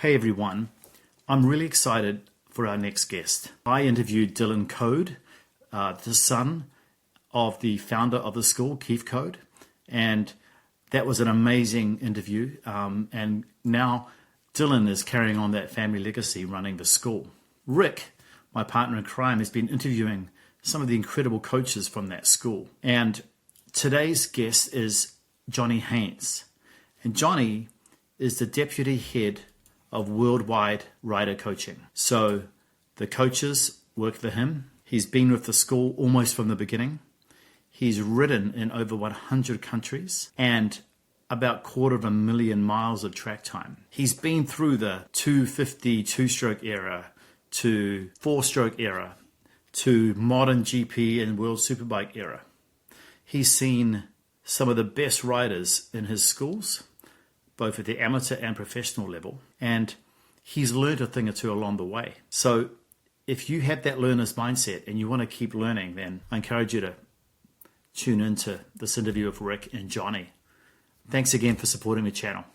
Hey everyone, I'm really excited for our next guest. I interviewed Dylan Code, the son of the founder of the school, Keith Code, and that was an amazing interview. And now Dylan is carrying on that family legacy running the school. Rick, my partner in crime, has been interviewing some of the incredible coaches from that school. And today's guest is Johnny Haynes. And Johnny is the deputy head of worldwide rider coaching. So the coaches work for him. He's been with the school almost from the beginning. He's ridden in over 100 countries and about 250,000 miles of track time. He's been through the 250 two-stroke era to four-stroke era to modern GP and World Superbike era. He's seen some of the best riders in his schools, both at the amateur and professional level, and he's learned a thing or two along the way. So if you have that learner's mindset and you want to keep learning, then I encourage you to tune into this interview with Rick and Johnny. Thanks again for supporting the channel.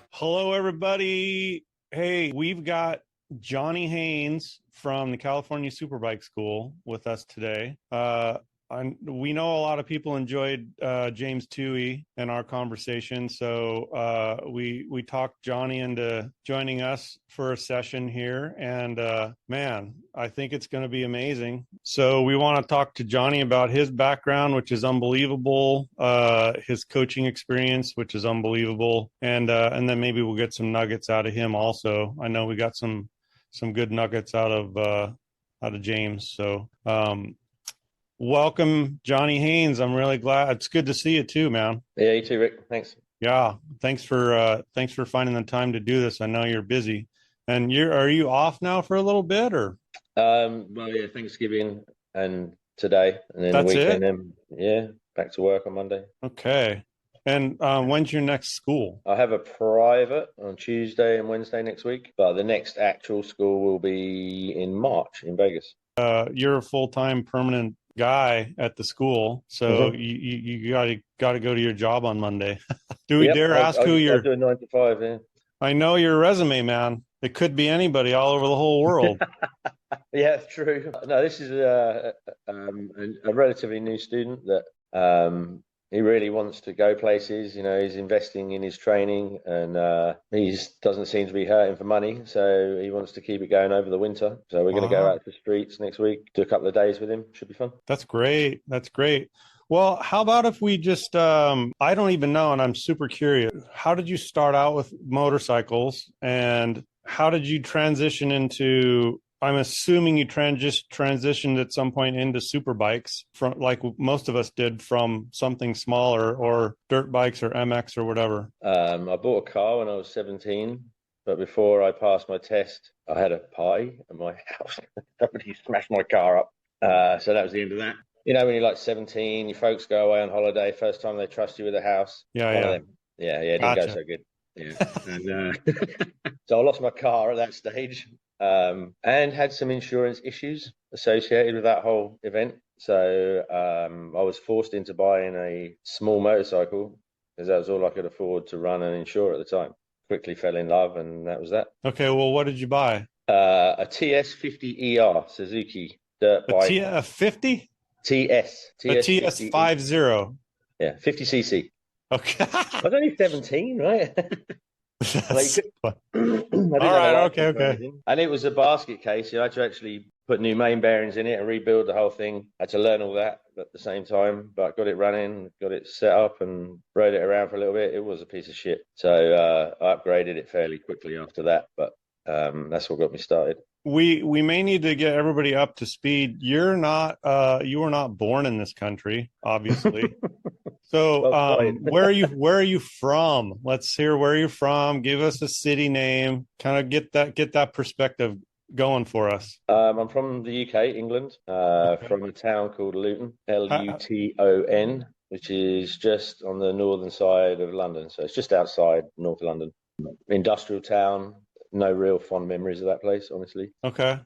Hello, everybody. Hey, we've got Johnny Haynes from the California Superbike School with us today. We know a lot of people enjoyed James Toohey and our conversation, so we talked Johnny into joining us for a session here, and man, I think it's going to be amazing. So we want to talk to Johnny about his background, which is unbelievable, his coaching experience, which is unbelievable, and then maybe we'll get some nuggets out of him also. I know we got some good nuggets out of James. So welcome, Johnny Haynes. I'm really glad. It's good to see you too, man. Yeah, you too, Rick. Thanks. Yeah, thanks for finding the time to do this. I know you're busy, and are you off now for a little bit, or? Well, yeah, Thanksgiving and today, and then That's the weekend. it? Then yeah, back to work on Monday. Okay. And when's your next school? I have a private on Tuesday and Wednesday next week, but the next actual school will be in March in Vegas. You're a full-time permanent guy at the school, so you gotta go to your job on Monday. Do we dare ask who you're? I do a 9 to 5. Yeah. I know your resume, man. It could be anybody all over the whole world. Yeah, true. No, this is a relatively new student that he really wants to go places. You know, he's investing in his training, and he doesn't seem to be hurting for money. So he wants to keep it going over the winter. So we're going to go out to the streets next week, do a couple of days with him. Should be fun. That's great. That's great. Well, how about if we just, I don't even know, and I'm super curious. How did you start out with motorcycles, and how did you transition into, I'm assuming you transitioned at some point into super bikes, from like most of us did, from something smaller or dirt bikes or MX or whatever. I bought a car when I was 17, but before I passed my test, I had a party at my house. Somebody smashed my car up. So that was the end of that. You know, when you're like 17, your folks go away on holiday, first time they trust you with a house. Yeah, One of them. Yeah, it didn't go so good. Yeah. And so I lost my car at that stage. And had some insurance issues associated with that whole event. So I was forced into buying a small motorcycle because that was all I could afford to run and insure at the time. Quickly fell in love, and that was that. Okay, well, what did you buy? A TS50ER Suzuki dirt bike. A 50? TS. A TS50. Yeah, 50cc. Okay. I was only 17, right? All right, okay. And it was a basket case. You had to actually put new main bearings in it and rebuild the whole thing. I had to learn all that at the same time, but got it running, got it set up, and rode it around for a little bit. It was a piece of shit. So I upgraded it fairly quickly after that, but that's what got me started. We may need to get everybody up to speed. You were not born in this country, obviously. So where are you from? Let's hear where you're from. Give us a city name. Kind of get that perspective going for us. I'm from the UK, England, from a town called Luton, Luton, which is just on the northern side of London. So it's just outside North London. Industrial town. No real fond memories of that place, honestly. Okay.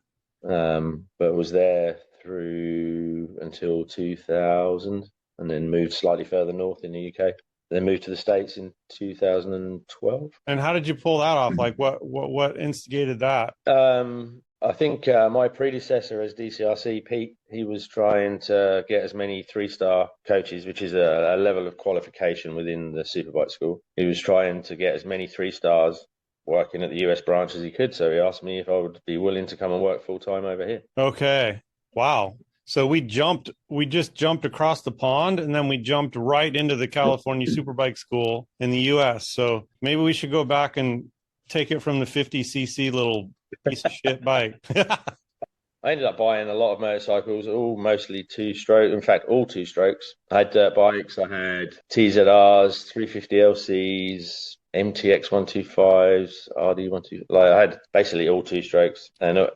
But was there through until 2000. and then moved slightly further north in the UK. Then moved to the States in 2012. And how did you pull that off? Like what instigated that? I think my predecessor as DCRC, Pete, he was trying to get as many 3-star coaches, which is a level of qualification within the Superbike school. He was trying to get as many 3-stars working at the US branch as he could. So he asked me if I would be willing to come and work full time over here. Okay. Wow. So we just jumped across the pond, and then we jumped right into the California Superbike school in the US. So maybe we should go back and take it from the 50cc little piece of shit bike. I ended up buying a lot of motorcycles, all mostly 2-stroke. In fact, all 2 strokes. I had dirt bikes. I had TZRs, 350 LCs, MTX 125s, RD 125. Like I had basically all 2 strokes, and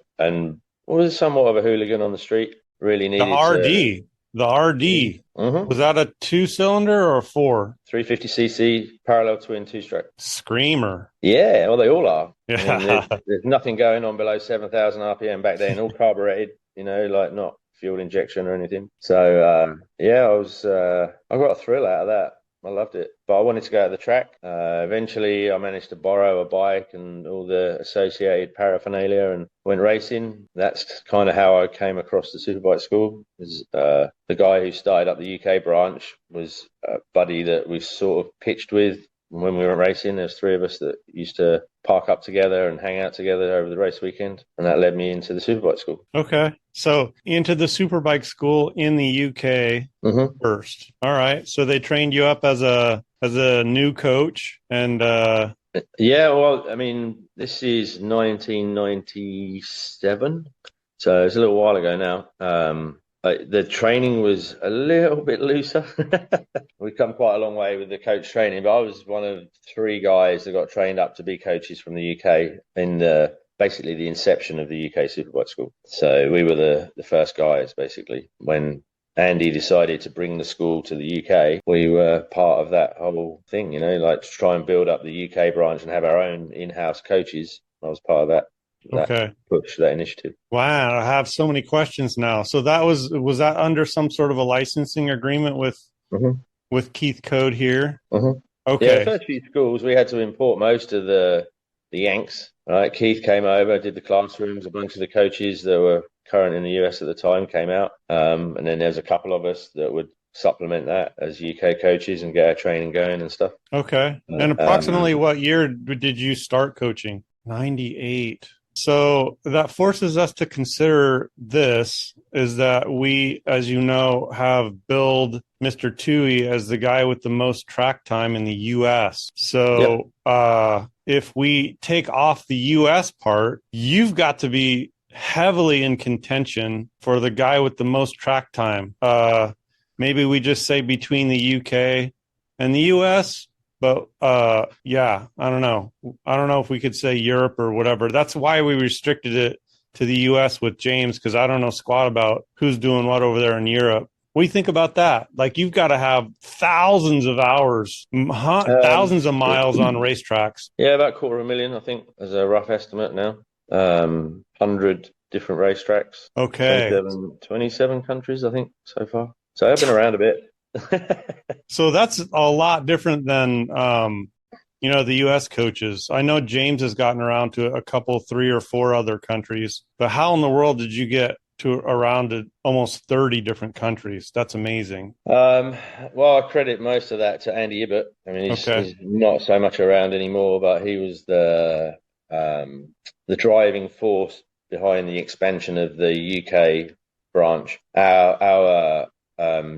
was somewhat of a hooligan on the street. Really needed the RD. Mm-hmm. Was that a 2-cylinder or a 4? 350cc parallel twin 2-stroke. Screamer. Yeah, well, they all are. Yeah. I mean, there's nothing going on below 7,000 RPM back then, all carbureted, like not fuel injection or anything. So, I got a thrill out of that. I loved it, but I wanted to go to the track. Eventually, I managed to borrow a bike and all the associated paraphernalia and went racing. That's kind of how I came across the Superbike school. The guy who started up the UK branch was a buddy that we sort of pitched with when we were racing. There's 3 of us that used to park up together and hang out together over the race weekend, and that led me into the Superbike school. Okay, so into the Superbike school in the UK first. All right, so they trained you up as a new coach, and yeah. Well, I mean, this is 1997, so it's a little while ago now. The training was a little bit looser. We've come quite a long way with the coach training, but I was one of 3 guys that got trained up to be coaches from the UK in basically the inception of the UK Superbike school. So we were the first guys, basically. When Andy decided to bring the school to the UK, we were part of that whole thing, like to try and build up the UK branch and have our own in-house coaches. I was part of that. Push that initiative. Wow, I have so many questions now. So that was that under some sort of a licensing agreement with Keith Code here? Okay. Yeah, the first few schools we had to import most of the Yanks. Right, Keith came over, did the classrooms. A bunch of the coaches that were current in the US at the time came out, and then there's a couple of us that would supplement that as UK coaches and get our training going and stuff. Okay. And approximately what year did you start coaching? 98. So that forces us to consider this, is that we, as you know, have billed Mr. Tui as the guy with the most track time in the U.S. So if we take off the U.S. part, you've got to be heavily in contention for the guy with the most track time. Maybe we just say between the U.K. and the U.S., but I don't know. I don't know if we could say Europe or whatever. That's why we restricted it to the U.S. with James, because I don't know squat about who's doing what over there in Europe. What do you think about that? Like, you've got to have thousands of hours, thousands of miles on racetracks. Yeah, about 250,000, I think, as a rough estimate now. 100 different racetracks. Okay. 27 countries, I think, so far. So I've been around a bit. So that's a lot different than the U.S. coaches. I know James has gotten around to a couple, 3 or 4 other countries, but how in the world did you get to around to almost 30 different countries? That's amazing. Well, I credit most of that to Andy Ibbott. I mean, he's not so much around anymore, but he was the driving force behind the expansion of the UK branch. Our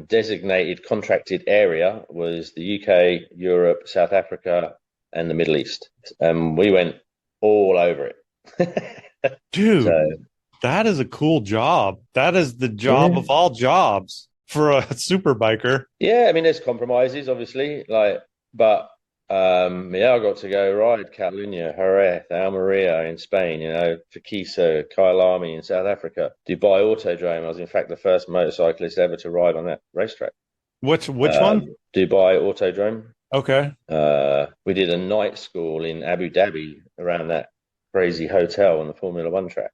designated contracted area was the UK, Europe, South Africa, and the Middle East. We went all over it. Dude, that is a cool job. That is the job of all jobs for a super biker. Yeah, I mean, there's compromises, obviously, but I got to go ride Catalunya, Jerez, Almeria in Spain, Fakisa, Kyalami in South Africa, Dubai Autodrome. I was, in fact, the first motorcyclist ever to ride on that racetrack. Which one? Dubai Autodrome. Okay. We did a night school in Abu Dhabi around that crazy hotel on the Formula One track.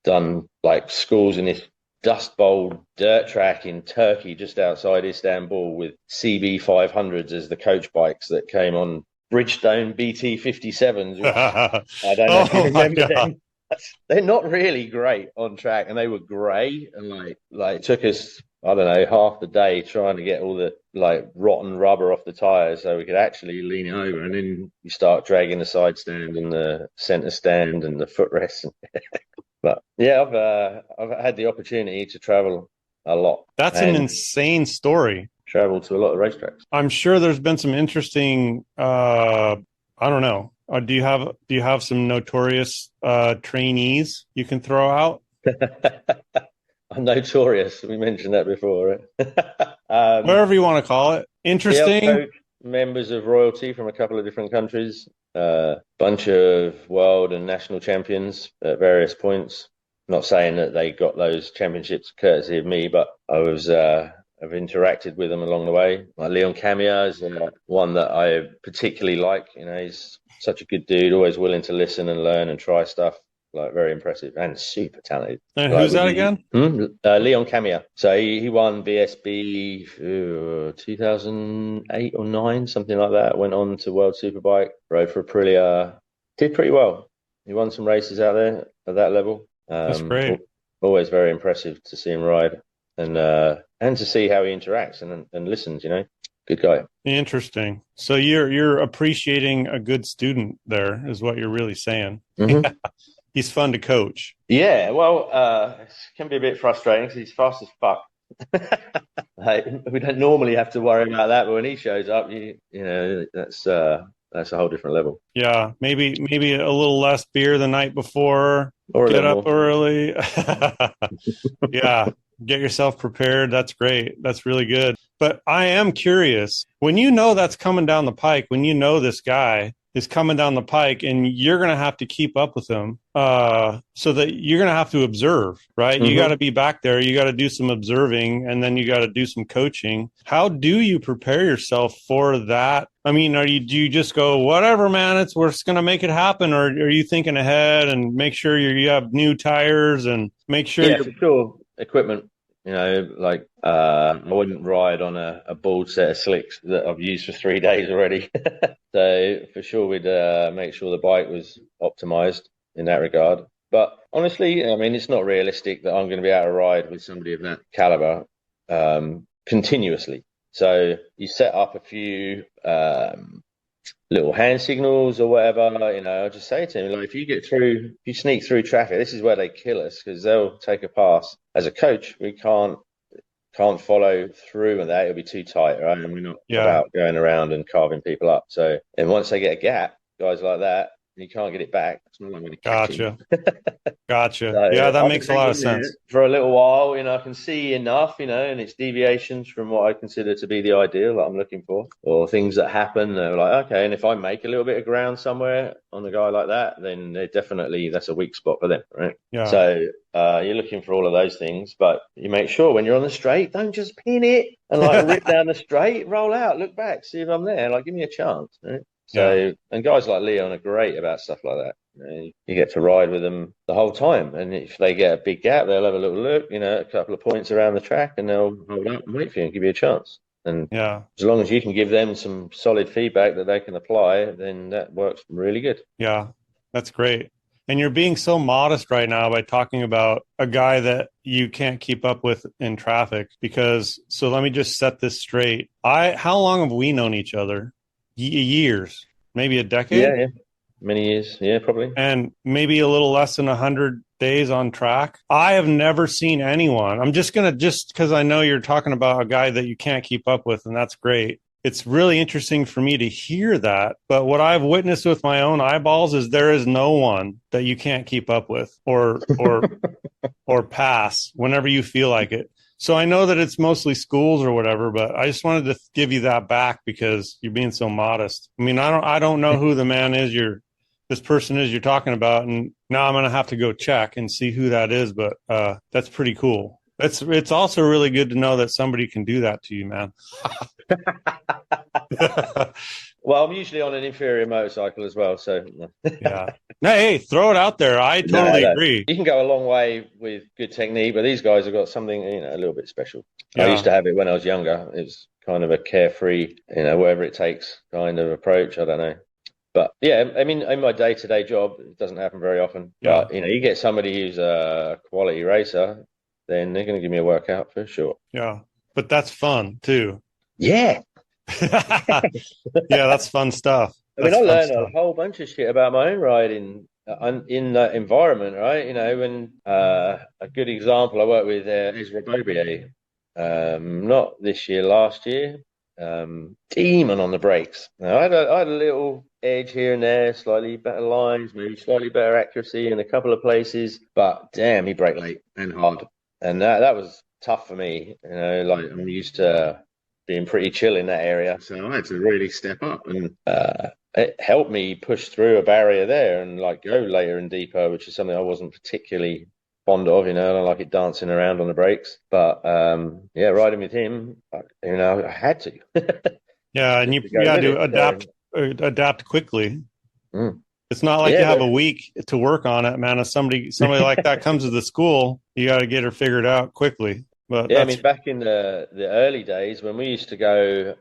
Done like schools in this Dust Bowl dirt track in Turkey, just outside Istanbul, with CB 500s as the coach bikes that came on Bridgestone BT 57s. I don't know if you remember them. They're not really great on track, and they were grey, and like it took us, I don't know, half the day trying to get all the like rotten rubber off the tires so we could actually lean it over, and then you start dragging the side stand and the center stand and the footrest. But yeah, I've had the opportunity to travel a lot. That's an insane story. Travel to a lot of racetracks. I'm sure there's been some interesting. I don't know. Do you have some notorious trainees you can throw out? I'm notorious. We mentioned that before, right? Whatever you want to call it. Interesting. Members of royalty from a couple of different countries. Bunch of world and national champions at various points. Not saying that they got those championships courtesy of me, but I've interacted with them along the way. Like Leon Camia is one that I particularly like. You know, he's such a good dude, always willing to listen and learn and try stuff. Like, very impressive and super talented. And who's that again? Leon Camia. So he won VSB 2008 or 9, something like that. Went on to World Superbike, rode for Aprilia. Did pretty well. He won some races out there at that level. That's great. Always very impressive to see him ride and to see how he interacts and listens, you know. Good guy. Interesting. So you're appreciating a good student there is what you're really saying. Mm-hmm. He's fun to coach. Yeah, well, it can be a bit frustrating because he's fast as fuck. We don't normally have to worry about that, but when he shows up, you know, that's a whole different level. Yeah, maybe a little less beer the night before. Or get up early. Yeah, get yourself prepared. That's great. That's really good. But I am curious, when you know that's coming down the pike, when you know this guy is coming down the pike and you're going to have to keep up with him, so that you're going to have to observe, right? Mm-hmm. You got to be back there. You got to do some observing, and then you got to do some coaching. How do you prepare yourself for that? I mean, do you just go, whatever, man, we're just going to make it happen? Or are you thinking ahead and make sure you have new tires and make sure you're for sure. Equipment, you know, like I wouldn't ride on a bald set of slicks that I've used for 3 days already. So for sure we'd make sure the bike was optimized in that regard. But honestly, I mean, it's not realistic that I'm going to be able to ride with somebody of that caliber continuously. So you set up a few little hand signals or whatever, you know. I'll just say to him, like, if you sneak through traffic, this is where they kill us, because they'll take a pass. As a coach, we can't follow through with that. It'll be too tight, right? And we're not about going around and carving people up. So, and once they get a gap, guys like that, you can't get it back. It's not like when Gotcha. So, yeah, that makes a lot of sense. For a little while, you know, I can see enough, you know, and it's deviations from what I consider to be the ideal that I'm looking for, or things that happen. They're like, okay, and if I make a little bit of ground somewhere on a guy like that, then that's a weak spot for them, right? Yeah. So you're looking for all of those things, but you make sure when you're on the straight, don't just pin it and like rip down the straight, roll out, look back, see if I'm there. Like, give me a chance, right? So, and guys like Leon are great about stuff like that. You know, you get to ride with them the whole time. And if they get a big gap, they'll have a little look, you know, a couple of points around the track, and they'll hold up and wait for you and give you a chance. And as long as you can give them some solid feedback that they can apply, then that works really good. Yeah, that's great. And you're being so modest right now by talking about a guy that you can't keep up with in traffic, because, so let me just set this straight. How long have we known each other? Years, maybe a decade. Yeah, many years. Yeah, probably. And maybe a little less than 100 days on track. I have never seen anyone. I'm just because I know you're talking about a guy that you can't keep up with, and that's great. It's really interesting for me to hear that. But what I've witnessed with my own eyeballs is there is no one that you can't keep up with or pass whenever you feel like it. So I know that it's mostly schools or whatever, but I just wanted to give you that back because you're being so modest. I mean, I don't know who the man is this person is you're talking about, and now I'm going to have to go check and see who that is, but that's pretty cool. It's also really good to know that somebody can do that to you, man. Well, I'm usually on an inferior motorcycle as well, so Yeah. No, hey, throw it out there. I totally agree. You can go a long way with good technique, but these guys have got something, a little bit special. Yeah. I used to have it when I was younger. It was kind of a carefree, whatever it takes kind of approach. I don't know. But yeah, I mean, in my day-to-day job, it doesn't happen very often. Yeah. But, you get somebody who's a quality racer, then they're going to give me a workout for sure. Yeah. But that's fun too. Yeah. Yeah, that's fun stuff. I mean, I learned a whole bunch of shit about my own riding in that environment, right? When a good example, I worked with Ezra Bobier, not this year, last year. Demon on the brakes. Now, I had a little edge here and there, slightly better lines, maybe slightly better accuracy in a couple of places, but damn, he braked late and hard, and that was tough for me. Like I'm used to being pretty chill in that area, so I had to really step up, and it helped me push through a barrier there and like go later and deeper, which is something I wasn't particularly fond of. I don't like it dancing around on the brakes, but yeah, riding with him, I had to. Yeah, and you got to adapt quickly. It's not like you have a week to work on it, man. If somebody like that comes to the school, you got to get her figured out quickly. But yeah, I mean, back in the early days when we used to go,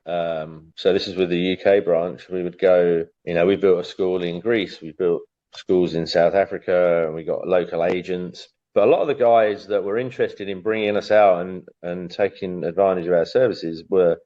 so this is with the UK branch, we would go, we built a school in Greece, we built schools in South Africa, and we got local agents. But a lot of the guys that were interested in bringing us out and taking advantage of our services were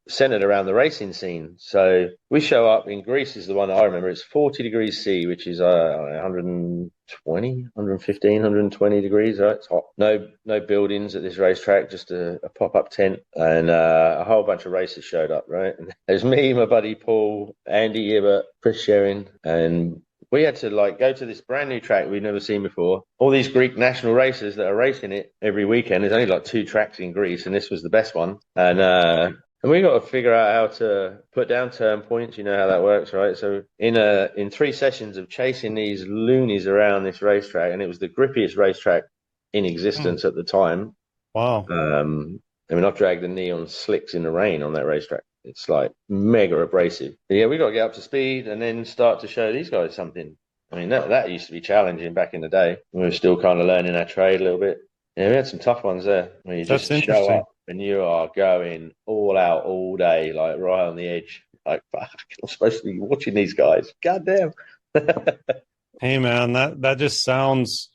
centered around the racing scene. So we show up in Greece is the one I remember. It's 40 degrees C, which is 120, 115, 120 degrees. Right? It's hot. No buildings at this racetrack, just a pop-up tent. And a whole bunch of racers showed up, right? And there's me, my buddy Paul, Andy Hibbert, Chris Sherring, and we had to go to this brand new track we'd never seen before. All these Greek national racers that are racing it every weekend. There's only 2 tracks in Greece, and this was the best one. And we got to figure out how to put down turn points. You know how that works, right? So in 3 sessions of chasing these loonies around this racetrack, and it was the grippiest racetrack in existence at the time. Wow. I've dragged the knee on slicks in the rain on that racetrack. It's mega abrasive. But yeah, we got to get up to speed and then start to show these guys something. I mean, that used to be challenging back in the day. We were still kind of learning our trade a little bit. Yeah, we had some tough ones there. Where you just show up and you are going all out all day, right on the edge. Fuck, I'm supposed to be watching these guys. God damn. Hey man, that just sounds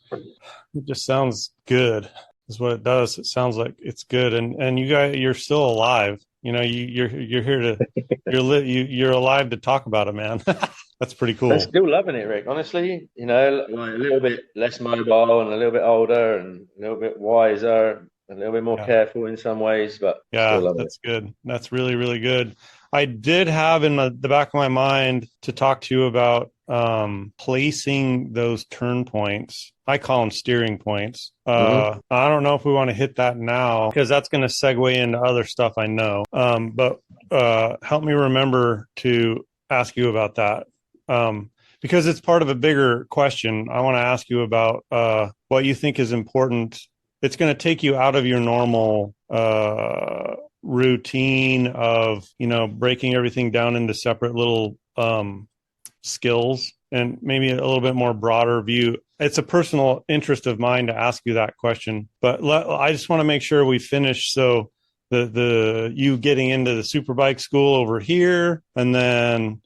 good. Is what it does. It sounds like it's good, and you guys, you're still alive. You're here to you're alive to talk about it, man. That's pretty cool. I'm still loving it, Rick. Honestly, a little bit less mobile and a little bit older and a little bit wiser, a little bit more careful in some ways, but yeah, that's good. That's really, really good. I did have in the back of my mind to talk to you about placing those turn points. I call them steering points. I don't know if we want to hit that now because that's going to segue into other stuff I know. But help me remember to ask you about that because it's part of a bigger question. I want to ask you about what you think is important. It's going to take you out of your normal routine of, breaking everything down into separate little skills and maybe a little bit more broader view. It's a personal interest of mine to ask you that question, but I just want to make sure we finish. So the you getting into the Superbike school over here, and then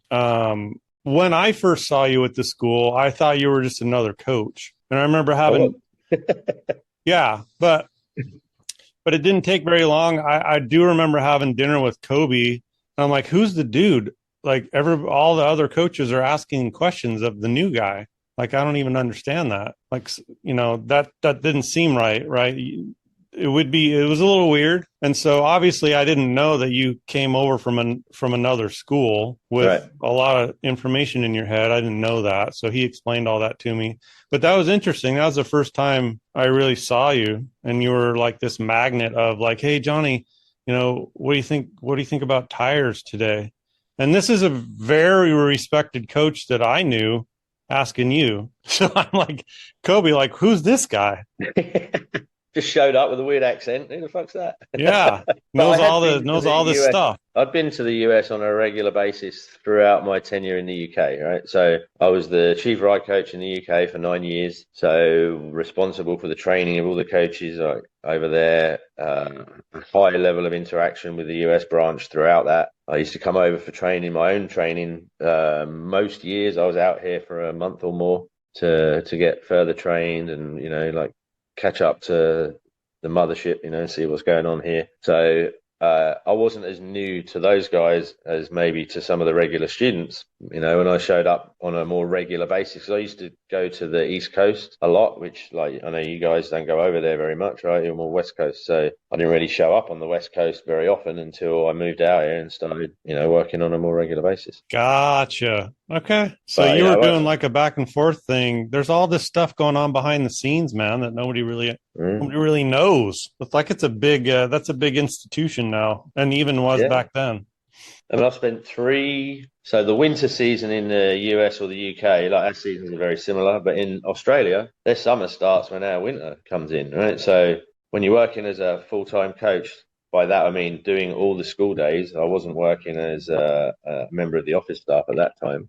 when I first saw you at the school, I thought you were just another coach, and I remember having yeah, but it didn't take very long. I do remember having dinner with Kobe, and I'm like, who's the dude? All the other coaches are asking questions of the new guy. I don't even understand that. That didn't seem right. It was a little weird. And so obviously I didn't know that you came over from another school with a lot of information in your head. I didn't know that. So he explained all that to me, but that was interesting. That was the first time I really saw you, and you were like this magnet of hey, Johnny, what do you think? What do you think about tires today? And this is a very respected coach that I knew asking you. So I'm like, Kobe, who's this guy? just showed up with a weird accent. Who the fuck's that? Yeah, But knows all this US. stuff. I'd been to the US on a regular basis throughout my tenure in the UK, right? So I was the chief ride coach in the UK for 9 years. So responsible for the training of all the coaches over there, a high level of interaction with the US branch throughout that. I used to come over for training, my own training. Most years I was out here for a month or more to get further trained and, like catch up to the mothership, see what's going on here. So I wasn't as new to those guys as maybe to some of the regular students, when I showed up on a more regular basis. Because I used to go to the East Coast a lot, which, like, I know you guys don't go over there very much, right? You're more West Coast. So I didn't really show up on the West Coast very often until I moved out here and started, working on a more regular basis. Gotcha. Okay. So you were doing like a back and forth thing. There's all this stuff going on behind the scenes, man, that nobody really knows. It's like it's a big, that's a big institution now, and even was back then. I mean, I've spent so the winter season in the US or the UK, like our seasons are very similar, but in Australia, their summer starts when our winter comes in, right? So when you're working as a full-time coach, by that I mean doing all the school days. I wasn't working as a member of the office staff at that time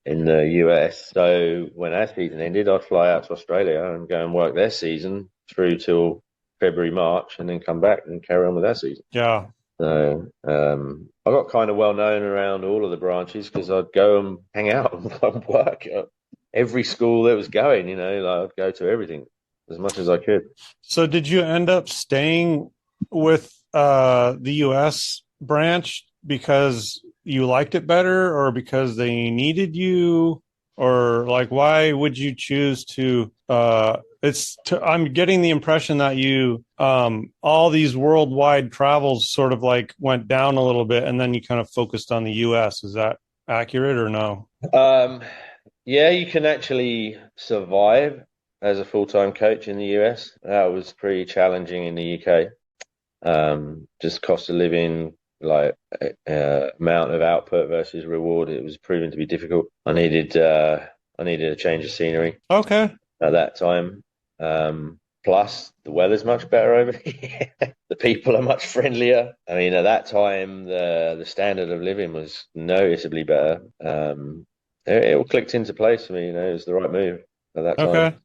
in the US. So when our season ended, I'd fly out to Australia and go and work their season through till February, March, and then come back and carry on with their season. Yeah. So I got kind of well known around all of the branches because I'd go and hang out and work at every school that was going, like I'd go to everything as much as I could. So did you end up staying with the US branch because you liked it better, or because they needed you, or like why would you choose to I'm getting the impression that you all these worldwide travels sort of like went down a little bit and then you kind of focused on the US. Is that accurate or no? Yeah, you can actually survive as a full-time coach in the US. That was pretty challenging in the UK. Just cost of living, like amount of output versus reward, it was proven to be difficult. I needed a change of scenery. Okay. At that time. Plus, the weather's much better over here. The people are much friendlier. I mean, at that time, the standard of living was noticeably better. It all clicked into place for me. It was the right move at that time. Okay.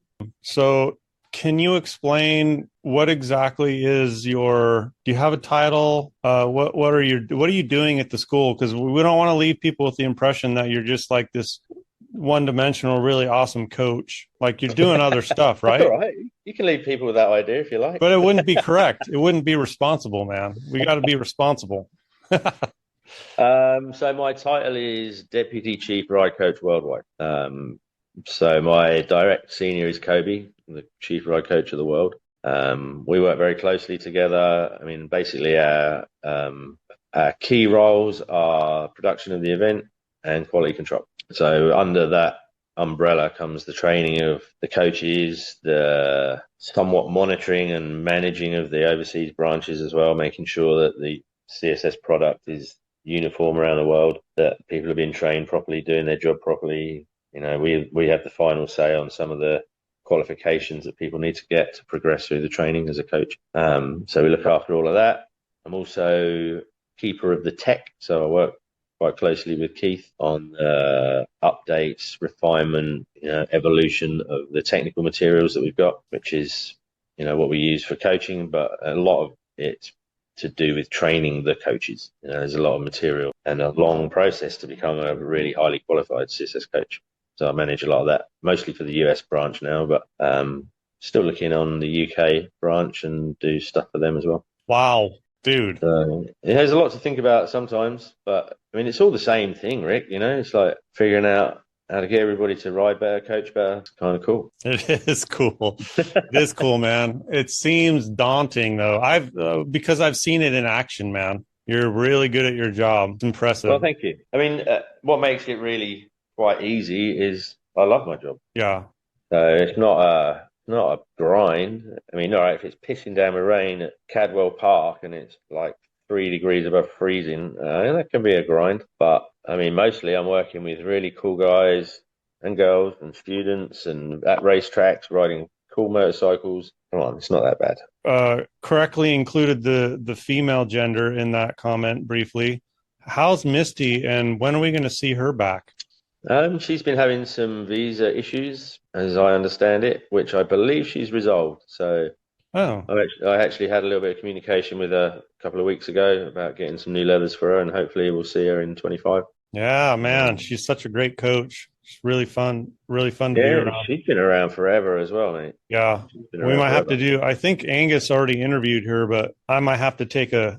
So can you explain what exactly is do you have a title? What are you doing at the school? Because we don't want to leave people with the impression that you're just like this one-dimensional, really awesome coach. Like, you're doing other stuff, right? All right. You can leave people with that idea if you like. But it wouldn't be correct. It wouldn't be responsible, man. We got to be responsible. So my title is Deputy Chief Ride Coach Worldwide. So my direct senior is Kobe, the Chief Ride Coach of the world. We work very closely together. I mean, basically our key roles are production of the event and quality control. So under that umbrella comes the training of the coaches, the somewhat monitoring and managing of the overseas branches as well, making sure that the CSS product is uniform around the world, that people have been trained properly, doing their job properly. We have the final say on some of the qualifications that people need to get to progress through the training as a coach. So we look after all of that. I'm also keeper of the tech, so I work quite closely with Keith on updates, refinement, evolution of the technical materials that we've got, which is, what we use for coaching, but a lot of it's to do with training the coaches. There's a lot of material and a long process to become a really highly qualified CSS coach. So I manage a lot of that, mostly for the US branch now, but still looking on the UK branch and do stuff for them as well. Wow, dude. There's a lot to think about sometimes, but I mean, it's all the same thing, Rick. It's like figuring out how to get everybody to ride better, coach better. It's kind of cool. It is cool. It is cool, man. It seems daunting, though. Because I've seen it in action, man. You're really good at your job. It's impressive. Well, thank you. I mean, what makes it really quite easy is I love my job. Yeah. So it's not a grind. I mean, all right, if it's pissing down with rain at Cadwell Park and it's like 3 degrees above freezing, that can be a grind. But I mean, mostly I'm working with really cool guys and girls and students and at racetracks riding cool motorcycles. Come on, it's not that bad. Correctly included the female gender in that comment briefly. How's Misty, and when are we going to see her back? She's been having some visa issues, as I understand it, which I believe she's resolved. So I actually had a little bit of communication with her a couple of weeks ago about getting some new leathers for her, and hopefully we'll see her in 25. Yeah, man, she's such a great coach. She's really fun to be around. She's been around forever as well, mate. Yeah, we might have to do. I think Angus already interviewed her, but I might have to take a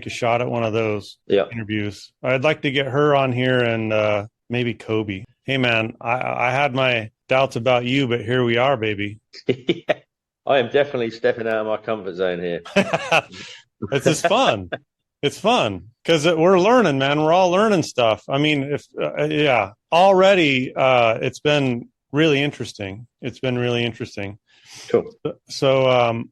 shot at one of those interviews. I'd like to get her on here and maybe Kobe. Hey, man, I had my doubts about you, but here we are, baby. Yeah, I am definitely stepping out of my comfort zone here. It's just fun. It's fun because we're learning, man. We're all learning stuff. I mean, already it's been really interesting. It's been really interesting. Cool. So,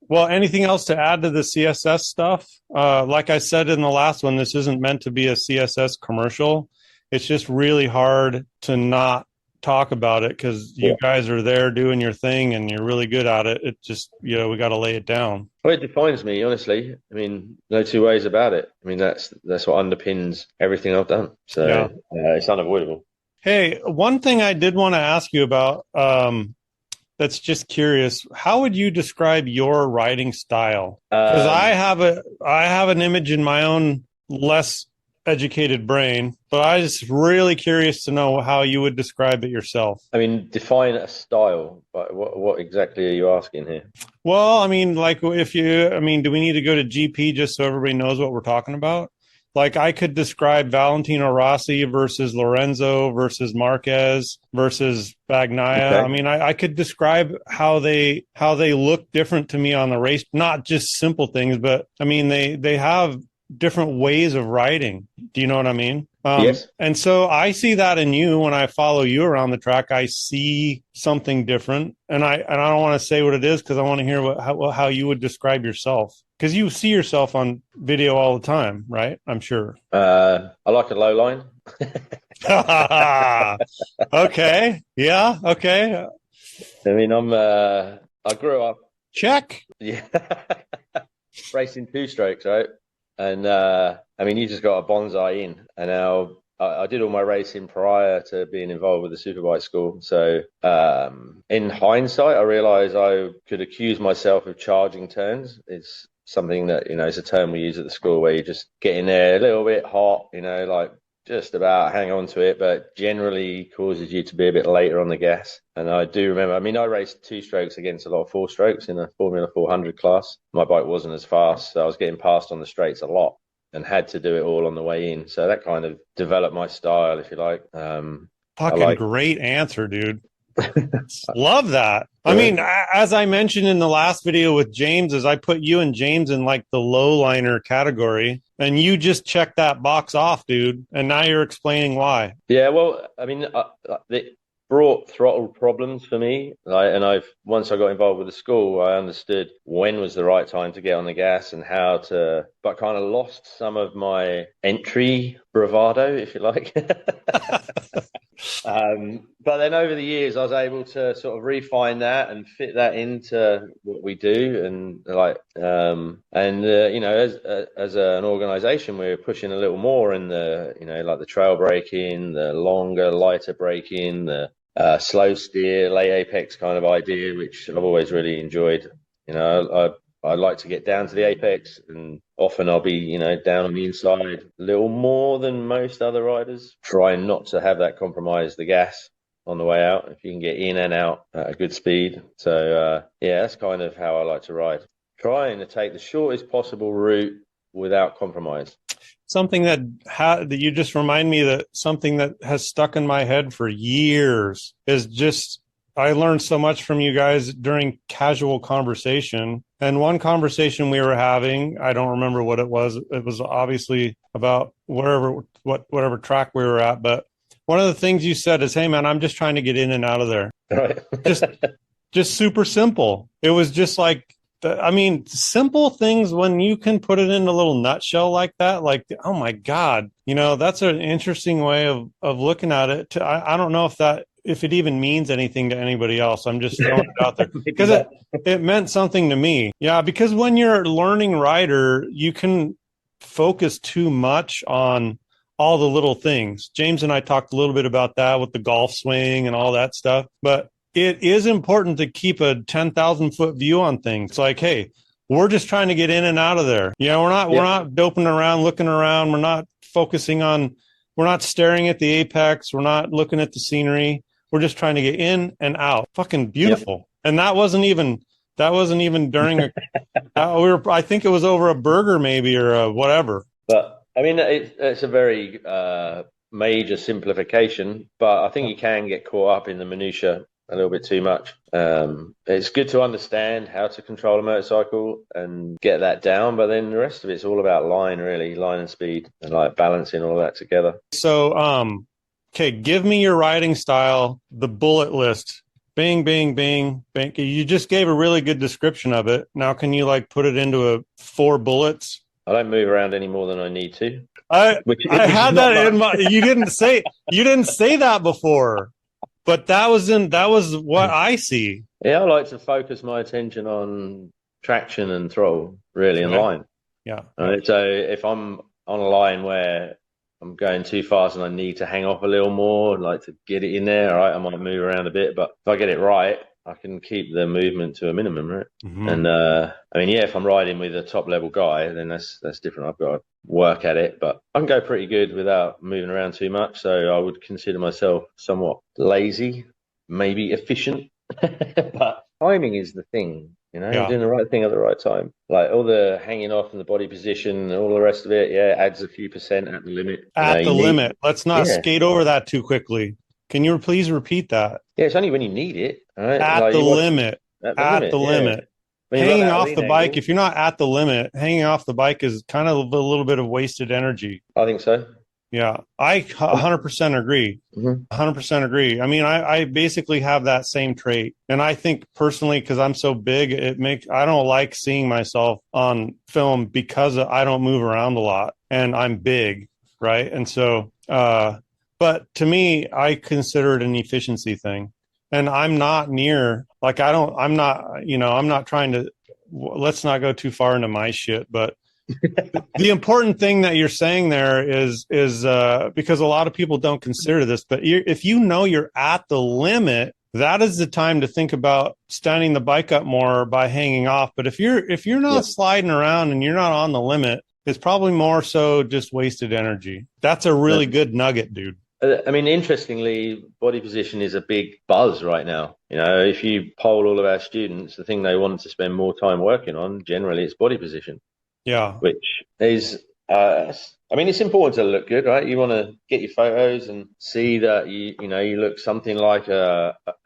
well, anything else to add to the CSS stuff? Like I said in the last one, this isn't meant to be a CSS commercial. It's just really hard to not talk about it because you guys are there doing your thing and you're really good at it. It just, we got to lay it down. Well, it defines me, honestly. I mean, no two ways about it. I mean, that's what underpins everything I've done. So it's unavoidable. Hey, one thing I did want to ask you about, that's just curious. How would you describe your riding style? Because I have an image in my own less educated brain, but I was really curious to know how you would describe it yourself. I mean, define a style, but what exactly are you asking here? Well, I mean, like do we need to go to GP just so everybody knows what we're talking about? Like I could describe Valentino Rossi versus Lorenzo versus Marquez versus Bagnaia. Okay. I mean, I could describe how they look different to me on the race, not just simple things, but I mean, they have different ways of riding. Do you know what I mean? Yes. And so I see that in you when I follow you around the track. I see something different, and I don't want to say what it is because I want to hear how you would describe yourself. Because you see yourself on video all the time, right? I'm sure. I like a low line. Okay. Yeah. Okay. I mean, I grew up. Check. Yeah. Racing two strokes, right? And I mean, you just got a bonsai in. And now I did all my racing prior to being involved with the Superbike school. So in hindsight, I realized I could accuse myself of charging turns. It's something that, it's a term we use at the school where you just get in there a little bit hot, like just about hang on to it, but generally causes you to be a bit later on the gas. And I do remember, I mean, I raced two strokes against a lot of four strokes in a Formula 400 class. My bike wasn't as fast, so I was getting passed on the straights a lot and had to do it all on the way in. So that kind of developed my style, if you like. Great answer, dude. Love that. I mean, as I mentioned in the last video with James, is I put you and James in like the low liner category, and you just checked that box off, dude. And now you're explaining why. Yeah, well, I mean, it brought throttle problems for me. Once I got involved with the school, I understood when was the right time to get on the gas and how to, but kind of lost some of my entry bravado, if you like. But then over the years, I was able to sort of refine that and fit that into what we do. And as an organization, we're pushing a little more in the, like the trail braking, the longer, lighter braking, the slow steer, lay apex kind of idea, which I've always really enjoyed. I like to get down to the apex, and often I'll be, down on the inside a little more than most other riders, trying not to have that compromise the gas on the way out, if you can get in and out at a good speed. So, that's kind of how I like to ride. Trying to take the shortest possible route without compromise. Something that you just remind me that something that has stuck in my head for years is just, I learned so much from you guys during casual conversation. And one conversation we were having, I don't remember what it was. It was obviously about whatever track we were at. But one of the things you said is, "Hey man, I'm just trying to get in and out of there." Right. just super simple. It was just like, simple things when you can put it in a little nutshell like that, like, oh my God, that's an interesting way of looking at it. I don't know if that if it even means anything to anybody else. I'm just throwing it out there because it meant something to me. Yeah, because when you're a learning rider, you can focus too much on all the little things. James and I talked a little bit about that with the golf swing and all that stuff, but it is important to keep a 10,000 foot view on things. It's like, hey, we're just trying to get in and out of there. We're not doping around, looking around. We're not focusing on, we're not staring at the apex. We're not looking at the scenery. We're just trying to get in and out. Fucking beautiful. Yep. And that wasn't even during I think it was over a burger maybe or whatever. But I mean, it's a very major simplification, but I think you can get caught up in the minutia a little bit too much. It's good to understand how to control a motorcycle and get that down, but then the rest of it's all about line and speed and like balancing all of that together. So, okay, give me your riding style, the bullet list. Bing, bing, bing, bing. You just gave a really good description of it. Now, can you like put it into 4 bullets? I don't move around any more than I need to. I had that in my. You didn't say that before. But that was what I see. Yeah, I like to focus my attention on traction and throttle, really, and line. Yeah. Right? So if I'm on a line where I'm going too fast and I need to hang off a little more and like to get it in there, all right, I might move around a bit. But if I get it right, I can keep the movement to a minimum, right? Mm-hmm. And I mean, yeah, if I'm riding with a top level guy, then that's different. I've got to work at it, but I can go pretty good without moving around too much. So I would consider myself somewhat lazy, maybe efficient, but timing is the thing. Doing the right thing at the right time. Like all the hanging off and the body position and all the rest of it, adds a few percent at the limit. At the limit. Let's not skate over that too quickly. Can you please repeat that? Yeah, it's only when you need it. Right? At the limit. At the limit. Hanging off the bike, if you're not at the limit, hanging off the bike is kind of a little bit of wasted energy. I think so. Yeah, I 100% agree. 100% agree. I mean, I basically have that same trait. And I think personally, because I'm so big, I don't like seeing myself on film because I don't move around a lot and I'm big, right? And so, but to me, I consider it an efficiency thing. And I'm not near, like, I'm not trying to, let's not go too far into my shit, but the important thing that you're saying there is because a lot of people don't consider this, but if you're at the limit, that is the time to think about standing the bike up more by hanging off. But if you're not sliding around and you're not on the limit, it's probably more so just wasted energy. That's a really good nugget, dude. I mean, interestingly, body position is a big buzz right now. If you poll all of our students, the thing they want to spend more time working on, generally, it's body position. Yeah. Which is, I mean, it's important to look good, right? You want to get your photos and see that you look something like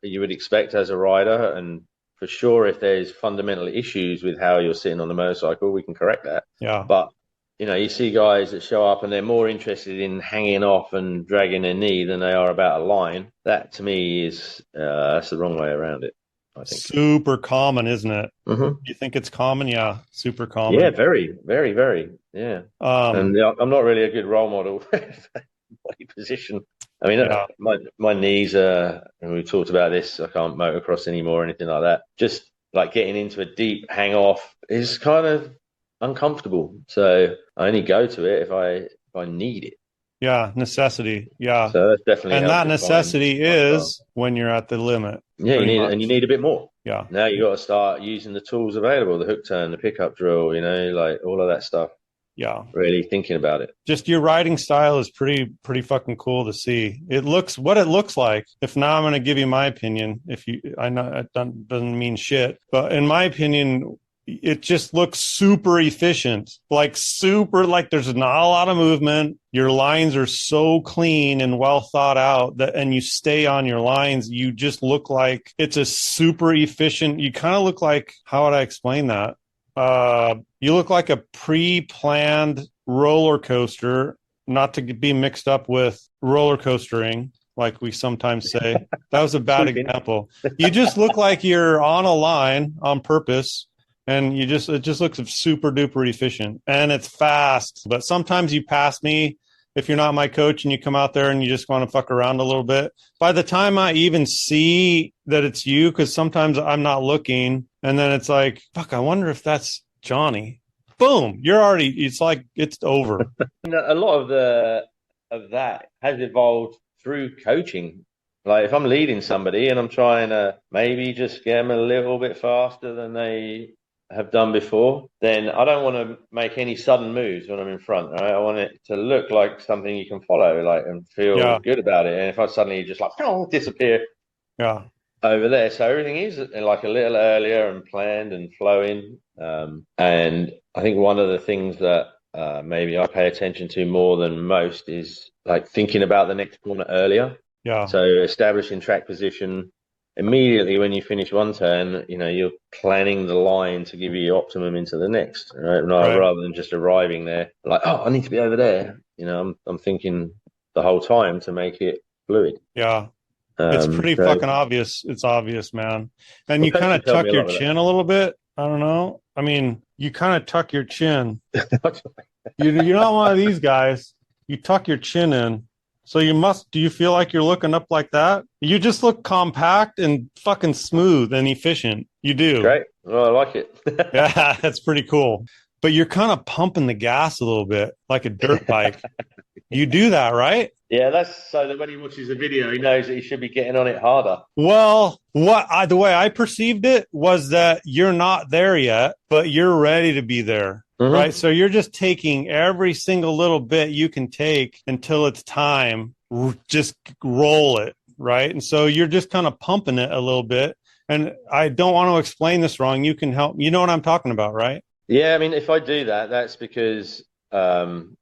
you would expect as a rider. And for sure, if there's fundamental issues with how you're sitting on the motorcycle, we can correct that. Yeah. But you see guys that show up and they're more interested in hanging off and dragging their knee than they are about a line. That to me is that's the wrong way around it, I think. Super common, isn't it? Mm-hmm. You think it's common? Yeah, super common. Yeah, very, very, very. Yeah. And I'm not really a good role model for body position. I mean, my knees are, and we talked about this, I can't motocross anymore or anything like that. Just like getting into a deep hang off is kind of uncomfortable, so I only go to it if I need it. Yeah, necessity. Yeah, so that's definitely, and that necessity is when you're at the limit. Yeah, you need a bit more. Yeah, now you got to start using the tools available, the hook turn, the pickup drill, like all of that stuff. Yeah, really thinking about it. Just your riding style is pretty fucking cool to see. It looks like. If now I'm going to give you my opinion. I know it doesn't mean shit, but in my opinion, it just looks super efficient, like there's not a lot of movement. Your lines are so clean and well thought out and you stay on your lines. You just look like it's a super efficient. You kind of look like, how would I explain that? You look like a pre-planned roller coaster, not to be mixed up with roller coastering, like we sometimes say. That was a bad example. You just look like you're on a line on purpose. And it just looks super duper efficient and it's fast. But sometimes you pass me if you're not my coach and you come out there and you just want to fuck around a little bit. By the time I even see that it's you, because sometimes I'm not looking, and then it's like, fuck, I wonder if that's Johnny. Boom, you're already, it's like, it's over. A lot of that has evolved through coaching. Like if I'm leading somebody and I'm trying to maybe just get them a little bit faster than they have done before, then I don't want to make any sudden moves when I'm in front. Right? I want it to look like something you can follow, like, and feel good about it. And if I suddenly just like disappear over there, so everything is like a little earlier and planned and flowing. And I think one of the things that maybe I pay attention to more than most is like thinking about the next corner earlier. Yeah. So establishing track position immediately when you finish one turn, you're planning the line to give you optimum into the next, right? Rather than just arriving there like, oh, I need to be over there. I'm thinking the whole time to make it fluid. Yeah. It's pretty fucking obvious. It's obvious, man. And you kind of tuck your chin a little bit. I don't know. I mean, you kind of tuck your chin. You're not one of these guys. You tuck your chin in. So do you feel like you're looking up like that? You just look compact and fucking smooth and efficient. You do. Great. Well, I like it. Yeah, that's pretty cool. But you're kind of pumping the gas a little bit like a dirt bike. You do that, right? Yeah, that's so that when he watches the video, he knows that he should be getting on it harder. Well, the way I perceived it was that you're not there yet, but you're ready to be there. Mm-hmm. Right. So you're just taking every single little bit you can take until it's time. Just roll it. Right. And so you're just kind of pumping it a little bit. And I don't want to explain this wrong. You can help. You know what I'm talking about, right? Yeah. I mean, if I do that, that's because I'm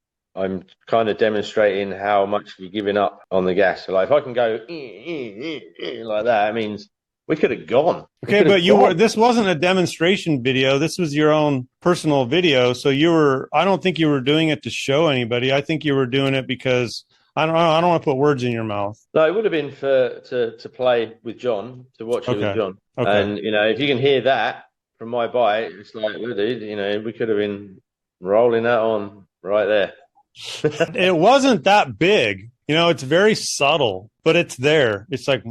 kind of demonstrating how much you're giving up on the gas. So like if I can go like that, it means we could have gone. Okay, but this wasn't a demonstration video. This was your own personal video. So I don't think you were doing it to show anybody. I think you were doing it because I don't want to put words in your mouth. No, it would have been to play with John, to watch it with John. Okay. And, if you can hear that from my bite, it's like, well, dude, we could have been rolling that on right there. It wasn't that big. It's very subtle, but it's there. It's like,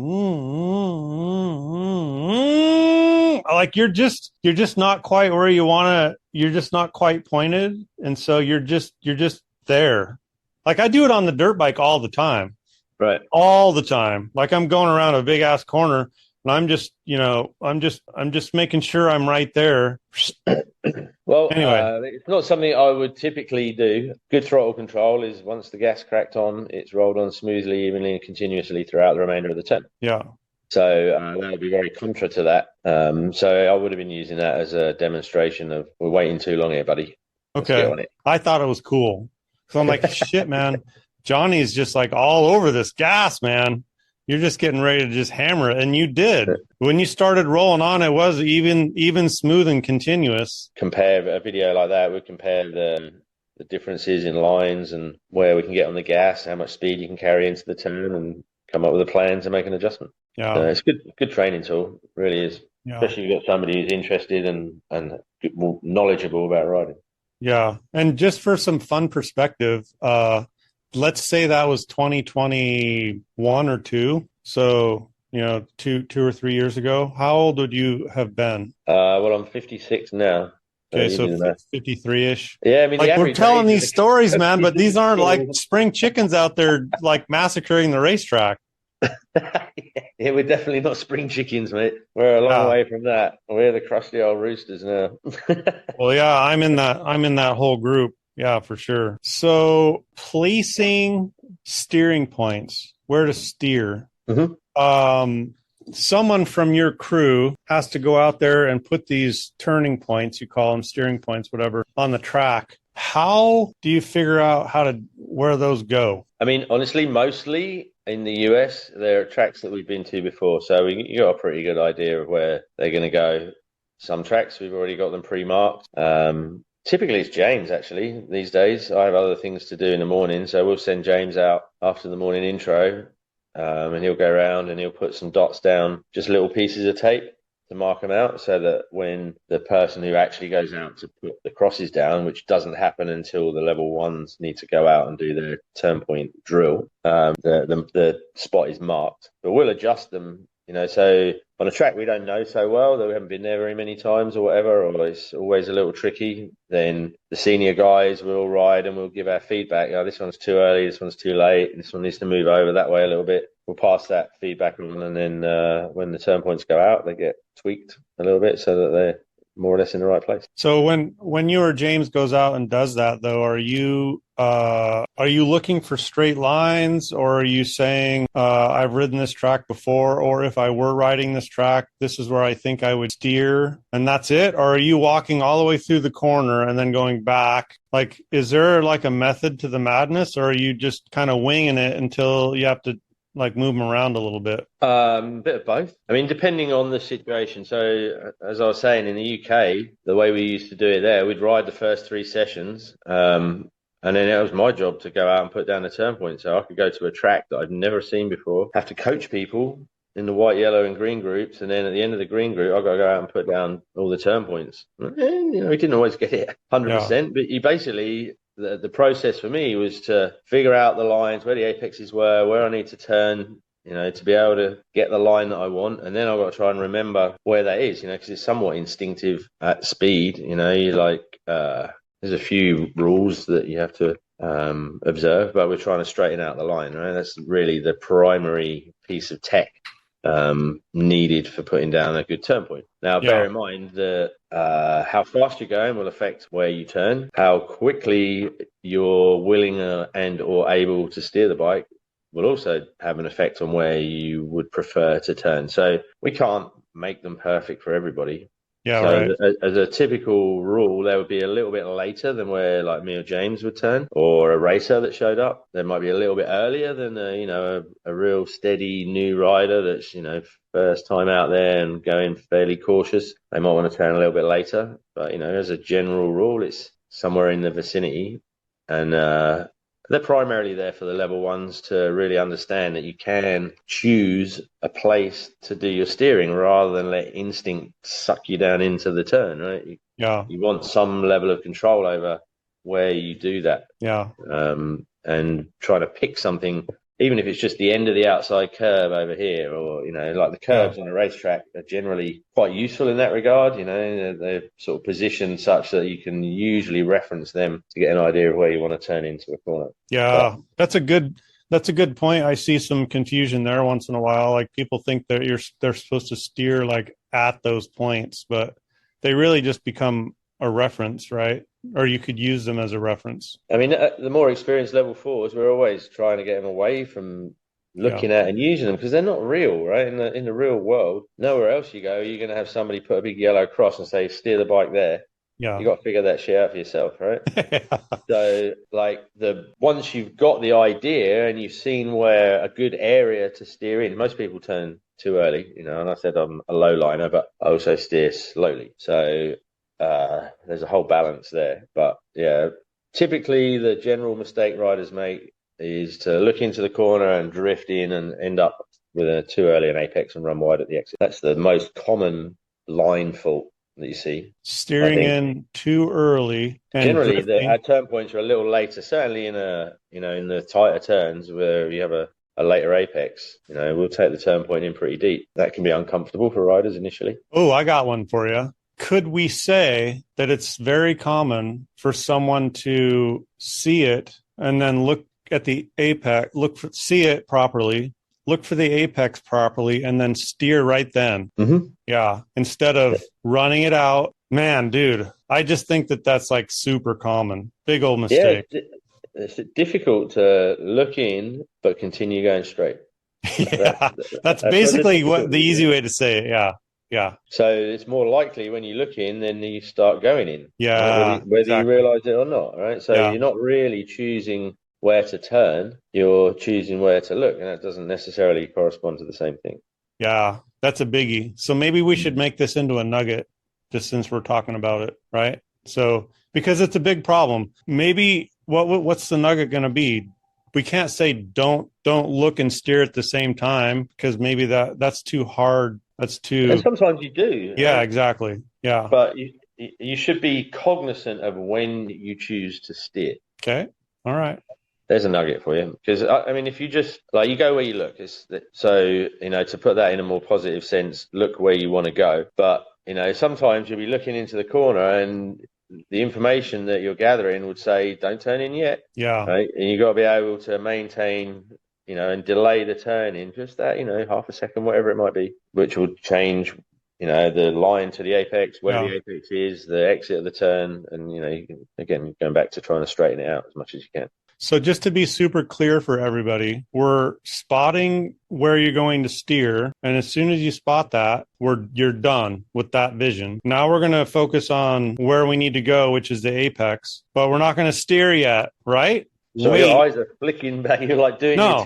like you're just not quite where you want to. You're just not quite pointed, and so you're just there. Like I do it on the dirt bike all the time, right? All the time. Like I'm going around a big ass corner, and I'm just making sure I'm right there. Well, anyway, it's not something I would typically do. Good throttle control is once the gas cracked on, it's rolled on smoothly, evenly, and continuously throughout the remainder of the turn. Yeah. So that would be very contra to that. So I would have been using that as a demonstration of we're waiting too long here, buddy. Let's get on it. I thought it was cool. So I'm like, shit, man. Johnny's just like all over this gas, man. You're just getting ready to just hammer it. And you did. When you started rolling on, it was even smooth and continuous. Compare a video like that, we compare the differences in lines and where we can get on the gas, how much speed you can carry into the turn, and come up with a plan to make an adjustment. Yeah. So it's good training tool, really is. Yeah. Especially if you've got somebody who's interested and knowledgeable about riding. Yeah. And just for some fun perspective, let's say that was 2021 or 2. So, 2 or 3 years ago. How old would you have been? Well, I'm 56 now. Okay, so 53-ish. Yeah, I mean, like we're telling these stories, man, but these aren't like spring chickens out there like massacring the racetrack. Yeah, we're definitely not spring chickens, mate. We're a long way from that. We're the crusty old roosters now. Well, yeah, I'm in that whole group. Yeah, for sure. So placing steering points, where to steer. Mm-hmm. Someone from your crew has to go out there and put these turning points, you call them steering points, whatever, on the track. How do you figure out where those go? I mean, honestly, mostly in the US, there are tracks that we've been to before. So you got a pretty good idea of where they're going to go. Some tracks, we've already got them pre-marked. Typically, it's James, actually, these days. I have other things to do in the morning, so we'll send James out after the morning intro, and he'll go around and he'll put some dots down, just little pieces of tape to mark them out, so that when the person who actually goes out to put the crosses down, which doesn't happen until the level ones need to go out and do their turn point drill, the spot is marked. But we'll adjust them, so on a track we don't know so well, that we haven't been there very many times or whatever, or it's always a little tricky, then the senior guys will ride and we'll give our feedback. This one's too early, this one's too late, this one needs to move over that way a little bit. We'll pass that feedback on, and then when the turn points go out, they get tweaked a little bit so that they're more or less in the right place. So when you or James goes out and does that, though, are you looking for straight lines, or are you saying I've ridden this track before, or if I were riding this track, this is where I think I would steer, and that's it? Or are you walking all the way through the corner and then going back? Like, is there like a method to the madness, or are you just kind of winging it until you have to like move them around a little bit? Bit of both. I mean, depending on the situation. So as I was saying, in the UK, the way we used to do it there, we'd ride the first 3 sessions, and then it was my job to go out and put down the turn point. So I could go to a track that I'd never seen before, have to coach people in the white, yellow and green groups, and then at the end of the green group, I've got to go out and put down all the turn points. And, we didn't always get it 100%, but you basically... The process for me was to figure out the lines, where the apexes were, where I need to turn, to be able to get the line that I want. And then I've got to try and remember where that is, because it's somewhat instinctive at speed. There's a few rules that you have to observe, but we're trying to straighten out the line, right? That's really the primary piece of tech needed for putting down a good turn point. Now, bear in mind that how fast you're going will affect where you turn. How quickly you're willing and or able to steer the bike will also have an effect on where you would prefer to turn. So we can't make them perfect for everybody. Yeah, so right. As a typical rule, there would be a little bit later than where like me or James would turn, or a racer that showed up. There might be a little bit earlier than a real steady new rider that's first time out there and going fairly cautious. They might want to turn a little bit later, but as a general rule, it's somewhere in the vicinity, and they're primarily there for the level ones to really understand that you can choose a place to do your steering rather than let instinct suck you down into the turn, right? You want some level of control over where you do that. Yeah. And try to pick something, even if it's just the end of the outside curve over here, or, like the curves on a racetrack are generally quite useful in that regard. They're sort of positioned such that you can usually reference them to get an idea of where you want to turn into a corner. Yeah, that's a good point. I see some confusion there once in a while. Like, people think that they're supposed to steer like at those points, but they really just become a reference, right? Or you could use them as a reference. I mean, the more experienced level 4s, we're always trying to get them away from looking at and using them, because they're not real, right? In the real world, nowhere else you go, you're going to have somebody put a big yellow cross and say, steer the bike there. Yeah. You got to figure that shit out for yourself, right? So, like, once you've got the idea and you've seen where a good area to steer in, most people turn too early, and I said I'm a low liner, but I also steer slowly. So there's a whole balance there. But yeah, typically the general mistake riders make is to look into the corner and drift in and end up with a too early an apex and run wide at the exit. That's the most common line fault that you see. Steering in too early. And generally, our turn points are a little later. Certainly in the tighter turns where you have a later apex, we'll take the turn point in pretty deep. That can be uncomfortable for riders initially. Oh, I got one for you. Could we say that it's very common for someone to see it and then look at the apex, see it properly, look for the apex properly, and then steer right then? Mm-hmm. Yeah. Instead of running it out. Man, dude, I just think that that's like super common. Big old mistake. Yeah, it's difficult to look in but continue going straight. That's basically what the easy way to say it. Yeah. Yeah. So it's more likely when you look in, then you start going in. Yeah. Whether exactly. You realise it or not, right? So you're not really choosing where to turn, you're choosing where to look, and that doesn't necessarily correspond to the same thing. Yeah, that's a biggie. So maybe we should make this into a nugget, just since we're talking about it, right? So, because it's a big problem. Maybe what's the nugget going to be? We can't say don't look and steer at the same time, because maybe that's too hard That's too. And sometimes you do. Yeah, exactly. Yeah. But you should be cognizant of when you choose to steer. Okay. All right. There's a nugget for you, because I mean, if you just like you go where you look, so to put that in a more positive sense, look where you want to go. But sometimes you'll be looking into the corner, and the information that you're gathering would say, "Don't turn in yet." Yeah. Right, and you got to be able to maintain, and delay the turn in just that, half a second, whatever it might be, which will change, the line to the apex, where the apex is, the exit of the turn, and you can, again, going back to trying to straighten it out as much as you can. So just to be super clear for everybody, we're spotting where you're going to steer. And as soon as you spot that, you're done with that vision. Now we're going to focus on where we need to go, which is the apex, but we're not going to steer yet, right? So your eyes are flicking back. You're like doing no.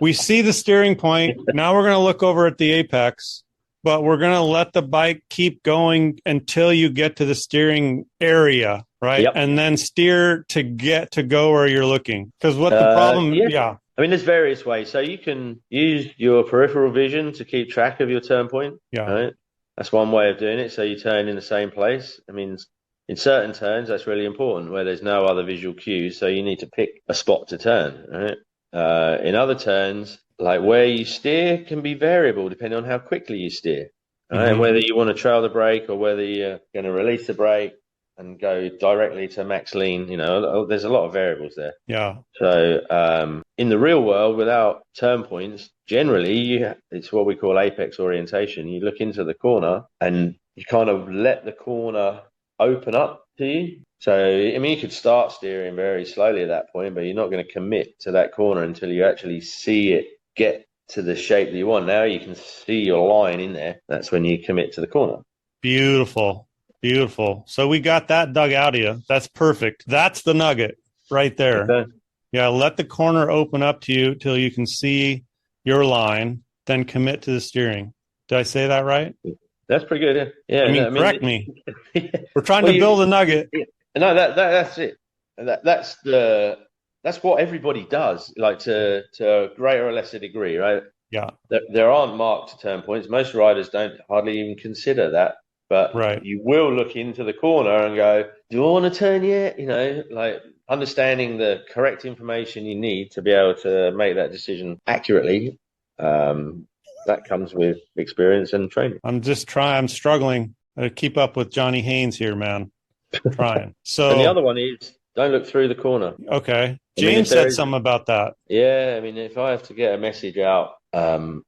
we see the steering point. Now we're going to look over at the apex, but we're going to let the bike keep going until you get to the steering area. Right. Yep. And then steer to get to go where you're looking. Because what the problem, I mean, there's various ways. So you can use your peripheral vision to keep track of your turn point. Yeah. Right? That's one way of doing it. So you turn in the same place. I mean, in certain turns, that's really important where there's no other visual cues. So you need to pick a spot to turn. Right? In other turns, like where you steer can be variable depending on how quickly you steer. Right? And whether you want to trail the brake or whether you're going to release the brake and go directly to max lean, there's a lot of variables there. Yeah. So in the real world, without turn points, generally it's what we call apex orientation. You look into the corner and you kind of let the corner open up to you. So, I mean, you could start steering very slowly at that point, but you're not going to commit to that corner until you actually see it get to the shape that you want. Now you can see your line in there. That's when you commit to the corner. Beautiful. Beautiful. So we got that dug out of you. That's perfect. That's the nugget right there. Okay. Yeah, let the corner open up to you till you can see your line, then commit to the steering. Did I say that right? That's pretty good. Yeah. Correct me. We're trying to build a nugget. No, that's it. That's what everybody does, like to a greater or lesser degree, right? Yeah. There aren't marked turn points. Most riders don't hardly even consider that. But you will look into the corner and go, do I want to turn yet? Like understanding the correct information you need to be able to make that decision accurately. That comes with experience and training. I'm struggling to keep up with Johnny Haynes here, man. I'm trying. So, and the other one is don't look through the corner. Okay. James said something about that. Yeah. I mean, if I have to get a message out,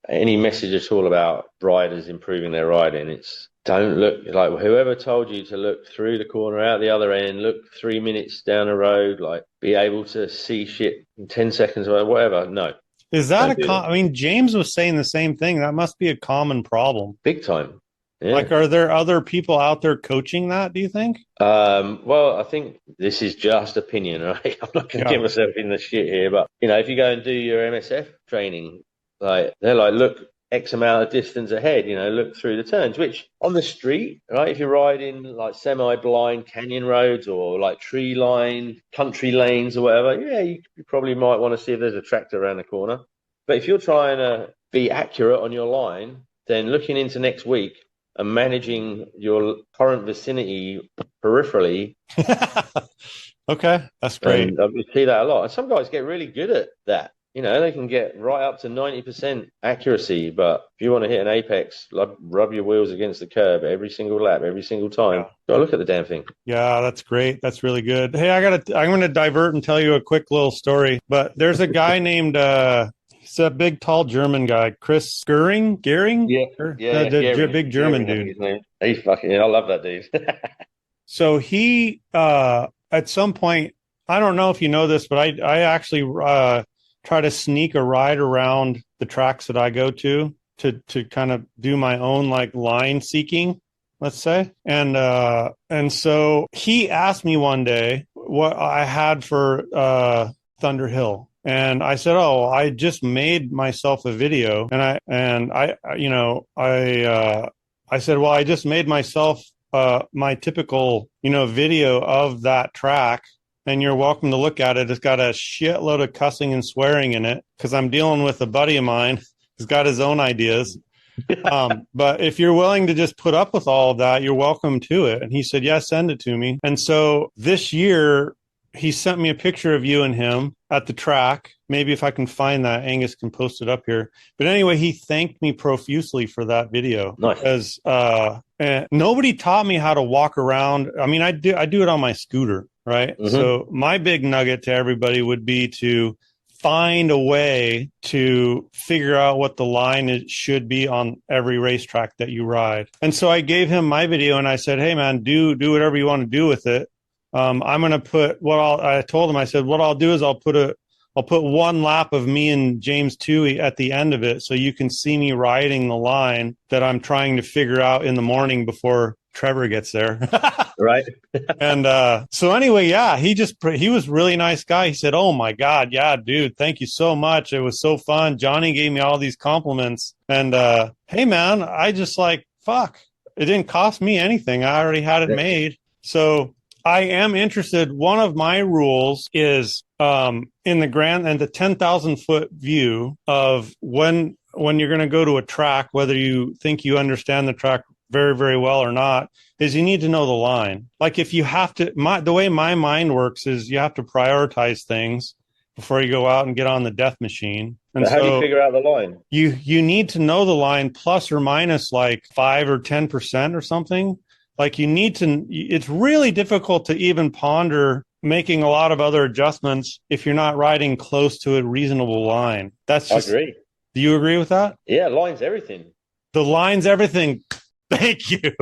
any message at all about riders improving their riding, it's don't look, like whoever told you to look through the corner, out the other end, look 3 minutes down the road, like be able to see shit in 10 seconds or whatever. No. Is that I mean, James was saying the same thing. That must be a common problem. Big time. Yeah. Like, are there other people out there coaching that, do you think? Well, I think this is just opinion, right? I'm not going to get myself in the shit here, but, if you go and do your MSF training, like they're like, look X amount of distance ahead, look through the turns, which on the street, right, if you're riding like semi-blind canyon roads or like tree line, country lanes or whatever, yeah, you probably might want to see if there's a tractor around the corner. But if you're trying to be accurate on your line, then looking into next week and managing your current vicinity peripherally. Okay, that's great. And we see that a lot. And some guys get really good at that. They can get right up to 90% accuracy, but if you want to hit an apex, rub your wheels against the curb every single lap, every single time. Go look at the damn thing. Yeah, that's great. That's really good. Hey, I'm going to divert and tell you a quick little story, but there's a guy named, he's a big, tall German guy, Chris Gehring? Yeah, the big German dude. He's fucking, I love that dude. So he, at some point, I don't know if you know this, but I actually, try to sneak a ride around the tracks that I go to kind of do my own like line seeking, let's say. And so he asked me one day what I had for Thunder Hill. And I said, "Oh, I just made myself a video." And I said, "Well, I just made myself my typical, video of that track. And you're welcome to look at it. It's got a shitload of cussing and swearing in it because I'm dealing with a buddy of mine who's got his own ideas. But if you're willing to just put up with all of that, you're welcome to it. And he said, yeah, send it to me. And so this year, he sent me a picture of you and him at the track. Maybe if I can find that, Angus can post it up here. But anyway, he thanked me profusely for that video. Nice. Because nobody taught me how to walk around. I mean, I do it on my scooter, right? Mm-hmm. So my big nugget to everybody would be to find a way to figure out what the line should be on every racetrack that you ride. And so I gave him my video and I said, hey man, do whatever you want to do with it. I'm going to put I told him, I said, what I'll do is I'll put one lap of me and James Toohey at the end of it. So you can see me riding the line that I'm trying to figure out in the morning before Trevor gets there. Right. And so anyway, yeah, he was a really nice guy. He said, oh my God, yeah, dude, thank you so much. It was so fun. Johnny gave me all these compliments. And hey, man, I just fuck, it didn't cost me anything. I already had it made. So I am interested. One of my rules is in the 10,000 foot view of when you're going to go to a track, whether you think you understand the track very, very well or not, is you need to know the line. Like if you have to, the way my mind works is you have to prioritize things before you go out and get on the death machine. And how do you figure out the line? You need to know the line plus or minus 5 or 10% or something. Like you need to, it's really difficult to even ponder making a lot of other adjustments if you're not riding close to a reasonable line. I agree. Do you agree with that? Yeah, line's everything. The line's everything. Thank you.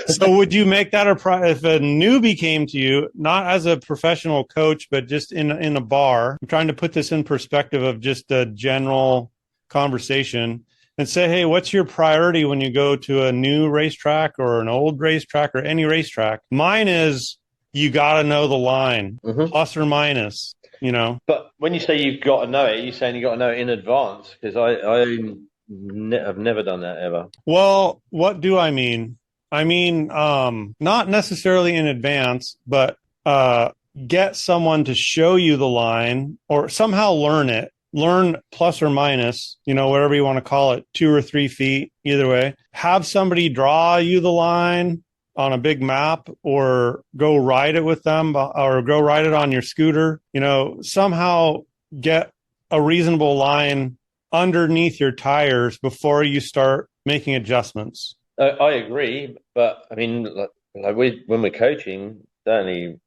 So would you make that if a newbie came to you, not as a professional coach, but just in a bar? I'm trying to put this in perspective of just a general conversation and say, hey, what's your priority when you go to a new racetrack or an old racetrack or any racetrack? Mine is you got to know the line, plus or minus, But when you say you've got to know it, you're saying you got to know it in advance, because I've never done that ever. Well, what do I mean? I mean, not necessarily in advance, but get someone to show you the line or somehow learn plus or minus, whatever you want to call it, 2 or 3 feet, either way. Have somebody draw you the line on a big map or go ride it with them or go ride it on your scooter, somehow get a reasonable line underneath your tires before you start making adjustments. I agree, but I mean, when we're coaching, certainly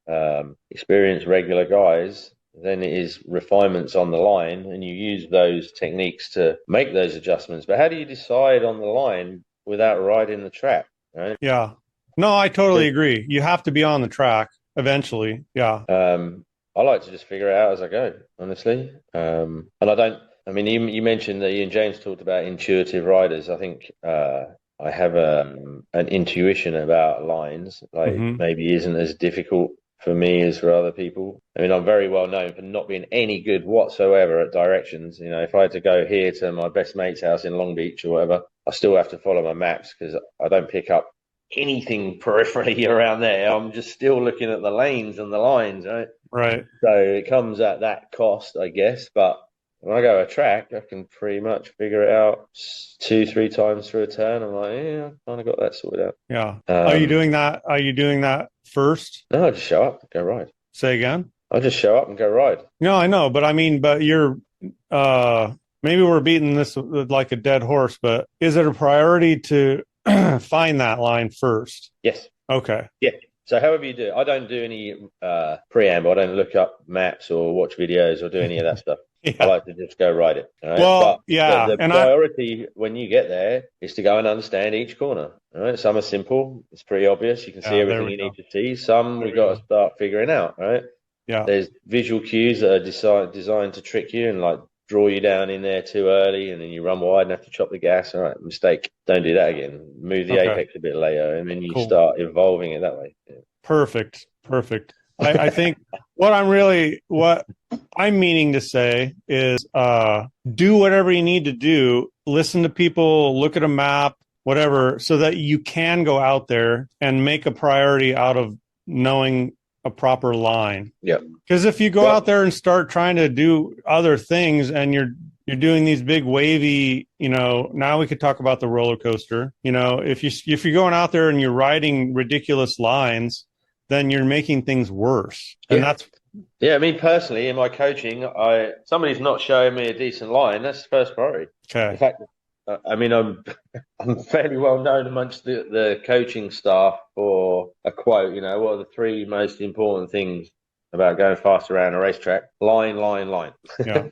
experienced regular guys, then it is refinements on the line, and you use those techniques to make those adjustments. But how do you decide on the line without riding the track? Right? Yeah, no, I totally agree. You have to be on the track eventually. Yeah. I like to just figure it out as I go, honestly, and I don't. I mean, you mentioned that you and James talked about intuitive riders. I think I have an intuition about lines, maybe isn't as difficult for me as for other people. I mean, I'm very well known for not being any good whatsoever at directions. If I had to go here to my best mate's house in Long Beach or whatever, I still have to follow my maps because I don't pick up anything peripherally around there. I'm just still looking at the lanes and the lines, right? Right. So it comes at that cost, I guess, but when I go a track, I can pretty much figure it out 2-3 times through a turn. I'm like, yeah, I kind of got that sorted out. Yeah. Are you doing that? Are you doing that first? No, I just show up and go ride. Say again? I just show up and go ride. No, I know, but I mean, but you're, maybe we're beating this like a dead horse, but is it a priority to find that line first? Yes. Okay. Yeah. So however you do it, I don't do any preamble. I don't look up maps or watch videos or do any of that stuff. Yeah. I like to just go ride it. Right? Well, but yeah. The priority when you get there is to go and understand each corner. All right. Some are simple. It's pretty obvious. You can see everything you need to see. Some we've got to start figuring out. Right. Yeah. There's visual cues that are designed to trick you and draw you down in there too early, and then you run wide and have to chop the gas. All right, mistake. Don't do that again. Move the apex a bit later, and then you start evolving it that way. Yeah. Perfect. I think what I'm meaning to say is do whatever you need to do. Listen to people, look at a map, whatever, so that you can go out there and make a priority out of knowing a proper line. Yeah. Because if you go out there and start trying to do other things and you're you're doing these big wavy, now we could talk about the roller coaster. If you're going out there and you're riding ridiculous lines, then you're making things worse. And I mean, personally, in my coaching, somebody's not showing me a decent line. That's the first priority. Okay. In fact, I mean, I'm fairly well known amongst the coaching staff for a quote. What are the three most important things about going fast around a racetrack? Line, line, line. Yeah.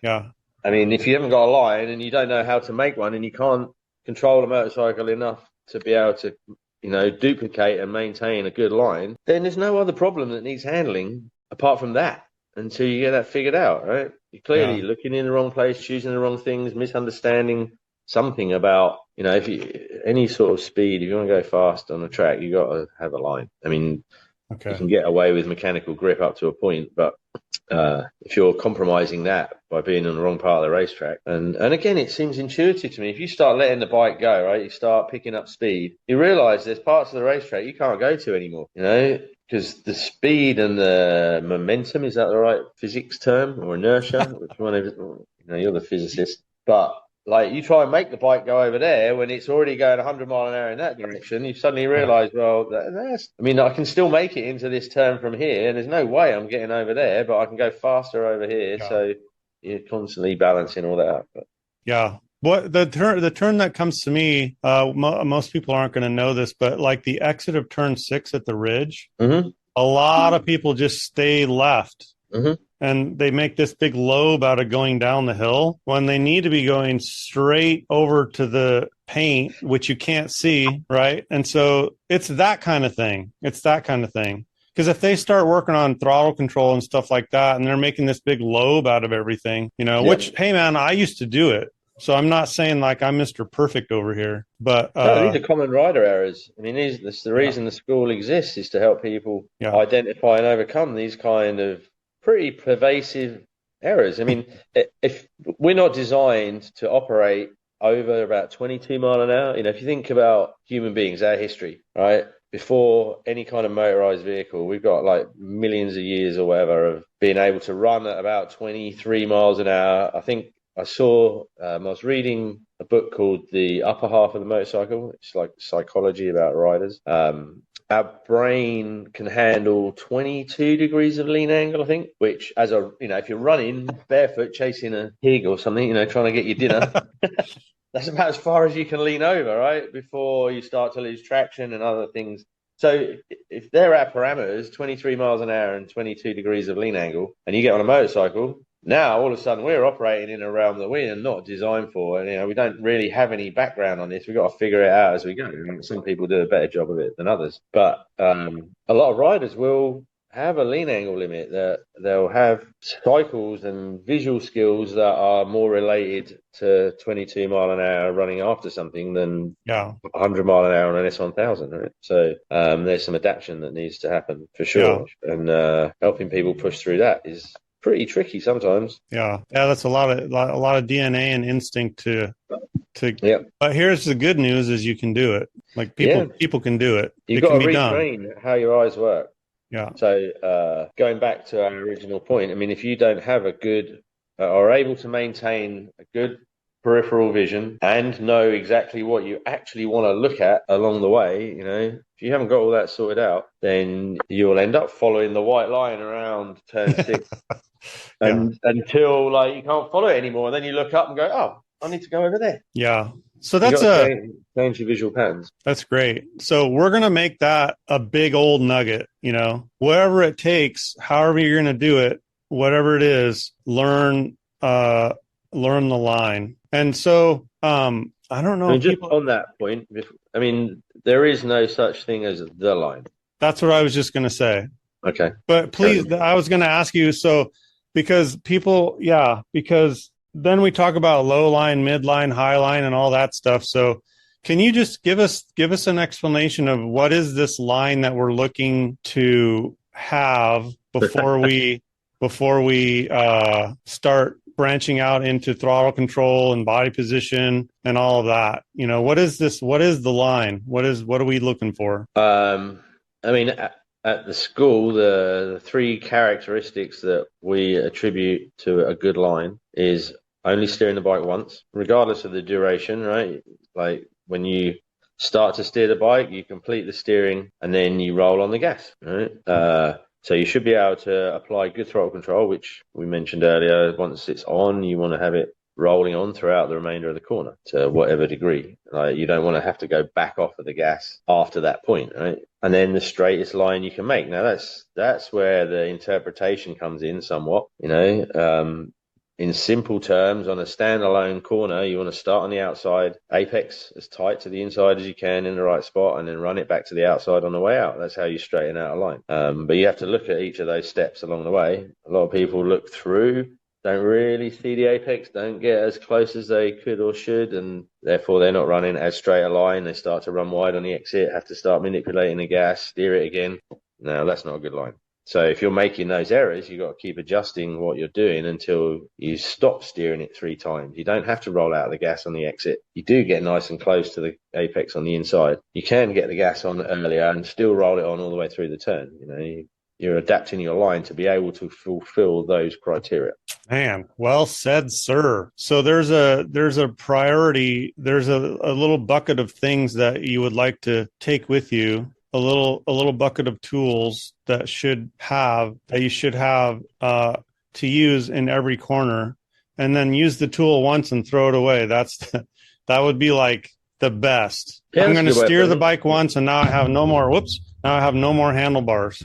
Yeah. I mean, if you haven't got a line and you don't know how to make one and you can't control a motorcycle enough to be able to, duplicate and maintain a good line, then there's no other problem that needs handling apart from that until you get that figured out, right? You're clearly looking in the wrong place, choosing the wrong things, misunderstanding something about, any sort of speed, if you want to go fast on a track, you got to have a line. I mean, you can get away with mechanical grip up to a point, but if you're compromising that by being on the wrong part of the racetrack, and again, it seems intuitive to me. If you start letting the bike go, right, you start picking up speed, you realize there's parts of the racetrack you can't go to anymore, because the speed and the momentum, is that the right physics term, or inertia? Which one is it? You're the physicist, but like, you try and make the bike go over there when it's already going 100 mile an hour in that direction, you suddenly realize, I can still make it into this turn from here, and there's no way I'm getting over there, but I can go faster over here. Yeah. So you're constantly balancing all that out. But. Yeah. What the turn that comes to me, most people aren't going to know this, but like the exit of turn 6 at the ridge, a lot of people just stay left. And they make this big lobe out of going down the hill when they need to be going straight over to the paint, which you can't see, right? And so it's that kind of thing. Because if they start working on throttle control and stuff like that, and they're making this big lobe out of everything, which, hey, man, I used to do it. So I'm not saying like I'm Mr. Perfect over here, but no, these are common rider errors. I mean, this the reason the school exists, is to help people identify and overcome these kind of pretty pervasive errors. I mean, if we're not designed to operate over about 22 mile an hour, if you think about human beings, our history, right? Before any kind of motorized vehicle, we've got like millions of years or whatever of being able to run at about 23 miles an hour. I think I was reading a book called The Upper Half of the Motorcycle. It's like psychology about riders. Our brain can handle 22 degrees of lean angle, I think, which if you're running barefoot, chasing a pig or something, trying to get your dinner, that's about as far as you can lean over, right? Before you start to lose traction and other things. So if they're our parameters, 23 miles an hour and 22 degrees of lean angle, and you get on a motorcycle, now all of a sudden we're operating in a realm that we are not designed for. And, we don't really have any background on this. We've got to figure it out as we go. Some people do a better job of it than others. But a lot of riders will have a lean angle limit, that they'll have cycles and visual skills that are more related to 22 mile an hour running after something than 100 mile an hour on an S1000, right? So there's some adaptation that needs to happen for sure. Yeah. And helping people push through that is pretty tricky sometimes. Yeah, that's a lot of DNA and instinct to. But here's the good news: is you can do it. Like people can do it. You've got to retrain how your eyes work. Yeah. So going back to our original point, I mean, if you don't have a good, are able to maintain a good peripheral vision and know exactly what you actually want to look at along the way, if you haven't got all that sorted out, then you'll end up following the white line around turn 6 until you can't follow it anymore. And then you look up and go, oh, I need to go over there. Yeah. So that's change your visual patterns. That's great. So we're going to make that a big old nugget, whatever it takes, however you're going to do it, whatever it is, learn the line. And so, I don't know. Just on that point, there is no such thing as the line. That's what I was just going to say. Okay. But please, I was going to ask you, because then we talk about low line, mid line, high line, and all that stuff. So can you just give us an explanation of what is this line that we're looking to have before we start branching out into throttle control and body position and all of that? What is this? What is the line? What are we looking for? At the school, the three characteristics that we attribute to a good line is only steering the bike once, regardless of the duration, right? Like when you start to steer the bike, you complete the steering and then you roll on the gas, right? So you should be able to apply good throttle control, which we mentioned earlier. Once it's on, you want to have it rolling on throughout the remainder of the corner to whatever degree. Like you don't want to have to go back off of the gas after that point, right? And then the straightest line you can make. Now that's where the interpretation comes in somewhat, in simple terms, on a standalone corner, you want to start on the outside apex as tight to the inside as you can in the right spot and then run it back to the outside on the way out. That's how you straighten out a line. But you have to look at each of those steps along the way. A lot of people look through, don't really see the apex, don't get as close as they could or should, and therefore they're not running as straight a line. They start to run wide on the exit, have to start manipulating the gas, steer it again. No, that's not a good line. So if you're making those errors, you've got to keep adjusting what you're doing until you stop steering it 3 times. You don't have to roll out the gas on the exit. You do get nice and close to the apex on the inside. You can get the gas on earlier and still roll it on all the way through the turn. You're adapting your line to be able to fulfill those criteria. Man, well said, sir. So there's a priority. There's a little bucket of things that you would like to take with you. A little bucket of tools that you should have to use in every corner, and then use the tool once and throw it away. That would be like the best. Yeah, I'm going to steer the bike once, and now I have no more. Now I have no more handlebars.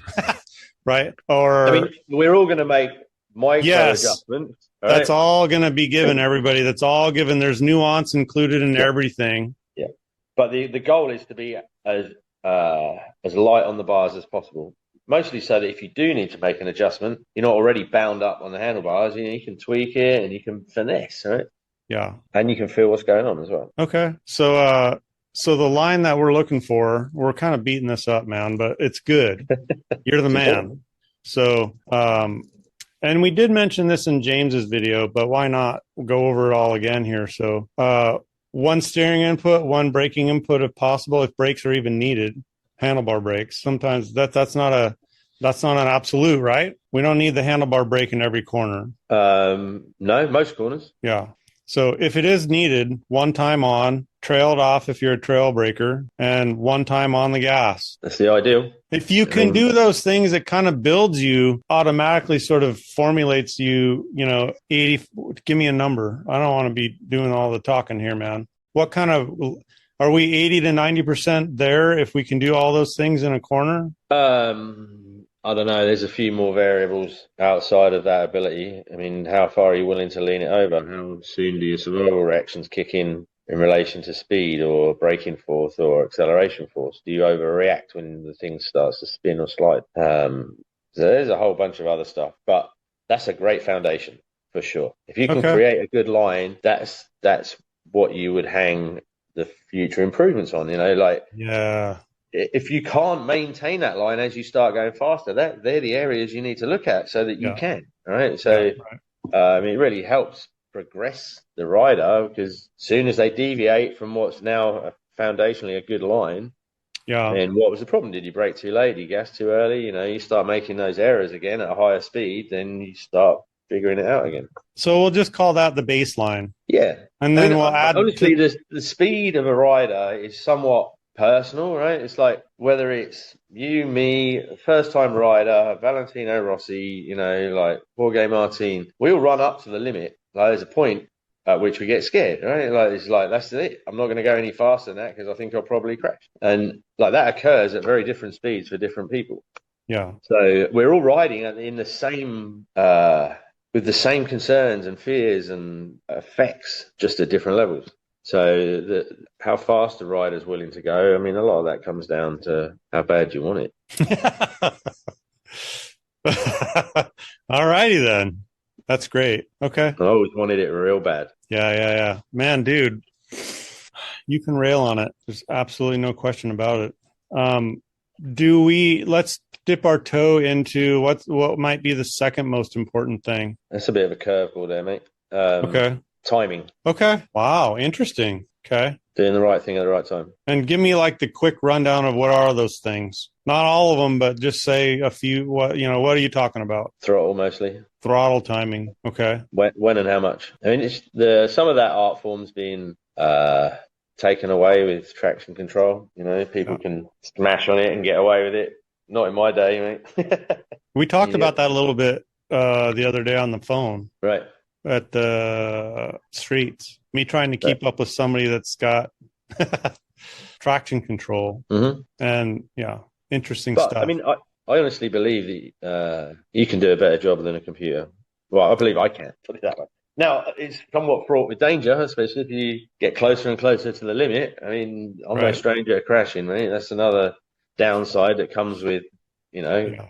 Right? Or we're all going to make micro adjustments. Right? That's all going to be given, everybody. That's all given. There's nuance included in everything. Yeah, but the goal is to be as light on the bars as possible. Mostly so that if you do need to make an adjustment, you're not already bound up on the handlebars. You can tweak it and you can finesse, right? Yeah, and you can feel what's going on as well. Okay, so the line that we're looking for, we're kind of beating this up, man, but it's good. You're the man. So, and we did mention this in James's video, but why not go over it all again here? So, 1 steering input, 1 braking input if possible, if brakes are even needed, handlebar brakes. Sometimes that's not an absolute, right? We don't need the handlebar brake in every corner. No, most corners. Yeah. So if it is needed, 1 time on, trail it off if you're a trail breaker, and 1 time on the gas. That's the ideal. If you can do those things, it kind of builds you, automatically sort of formulates you, 80, give me a number. I don't want to be doing all the talking here, man. What kind of, are we 80 to 90% there if we can do all those things in a corner? I don't know. There's a few more variables outside of that ability. I mean, how far are you willing to lean it over? How soon do your survival reactions kick in relation to speed or braking force or acceleration force? Do you overreact when the thing starts to spin or slide? So there's a whole bunch of other stuff, but that's a great foundation for sure. If you can create a good line, that's what you would hang the future improvements on, Yeah. If you can't maintain that line as you start going faster, they're the areas you need to look at so that you can. Right. So, it really helps progress the rider, because as soon as they deviate from what's now foundationally a good line, and what was the problem? Did you brake too late? Did you gas too early? You start making those errors again at a higher speed, then you start figuring it out again. So we'll just call that the baseline. Yeah. And then we'll add. Honestly, the speed of a rider is somewhat personal, right? It's like whether it's you, me, first time rider, Valentino Rossi, like Jorge Martin, we all run up to the limit. Like there's a point at which we get scared, right? Like it's like, that's it. I'm not going to go any faster than that because I think I'll probably crash. And like that occurs at very different speeds for different people. Yeah. So we're all riding in the same, with the same concerns and fears and effects, just at different levels. So how fast a rider's willing to go, I mean, a lot of that comes down to how bad you want it. All righty then. That's great. Okay. I always wanted it real bad. Yeah. Man, dude, you can rail on it. There's absolutely no question about it. Let's dip our toe into what might be the second most important thing. That's a bit of a curveball there, mate. Okay. Timing. Okay. Wow. Interesting. Okay. Doing the right thing at the right time. And give me like the quick rundown of what are those things. Not all of them, but just say a few. What are you talking about? Throttle mostly. Throttle timing. Okay. When and how much? I mean, it's some of that art form's been taken away with traction control. People can smash on it and get away with it. Not in my day, mate. We talked about that a little bit the other day on the phone. Right. At the streets. Me trying to keep up with somebody that's got traction control. Mm-hmm. And interesting stuff. I mean, I honestly believe that you can do a better job than a computer. Well, I believe I can, put it that way. Now, it's somewhat fraught with danger, especially if you get closer and closer to the limit. I mean, I'm no stranger to crashing, mate. That's another downside that comes with,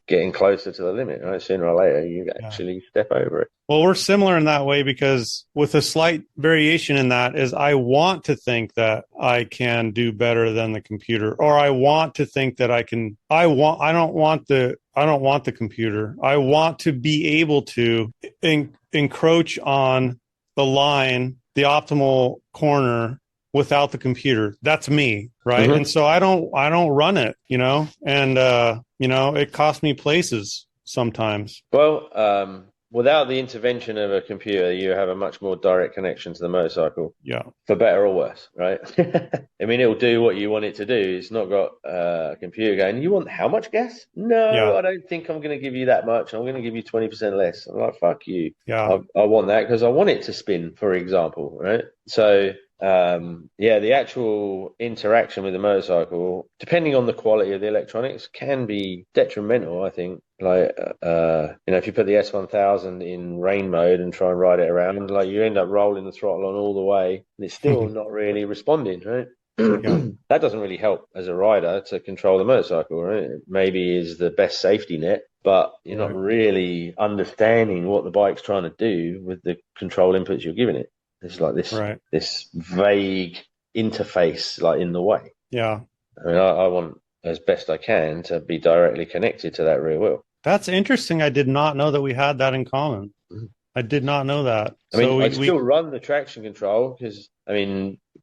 getting closer to the limit, right? Sooner or later, you actually step over it. Well, we're similar in that way because with a slight variation in that is I want to think that I can do better than the computer, or I want to think that I can. I don't want the computer. I want to be able to encroach on the line, the optimal corner without the computer. That's me, right? Mm-hmm. And so I don't run it, and it costs me places sometimes. Well, without the intervention of a computer, you have a much more direct connection to the motorcycle. Yeah. For better or worse, right? I mean, it'll do what you want it to do. It's not got a computer going, you want how much gas? No, I don't think I'm going to give you that much. I'm going to give you 20% less. I'm like, fuck you. Yeah. I want that because I want it to spin, for example, right? So, the actual interaction with the motorcycle, depending on the quality of the electronics, can be detrimental, I think. Like, if you put the S1000 in rain mode and try and ride it around, like you end up rolling the throttle on all the way and it's still not really responding, right? That doesn't really help as a rider to control the motorcycle, right? It maybe is the best safety net, but you're not really understanding what the bike's trying to do with the control inputs you're giving it. It's like this vague interface, like in the way. Yeah. I mean, I want, as best I can, to be directly connected to that rear wheel. That's interesting. I did not know that we had that in common. Mm-hmm. I did not know that. I mean, I still run the traction control because,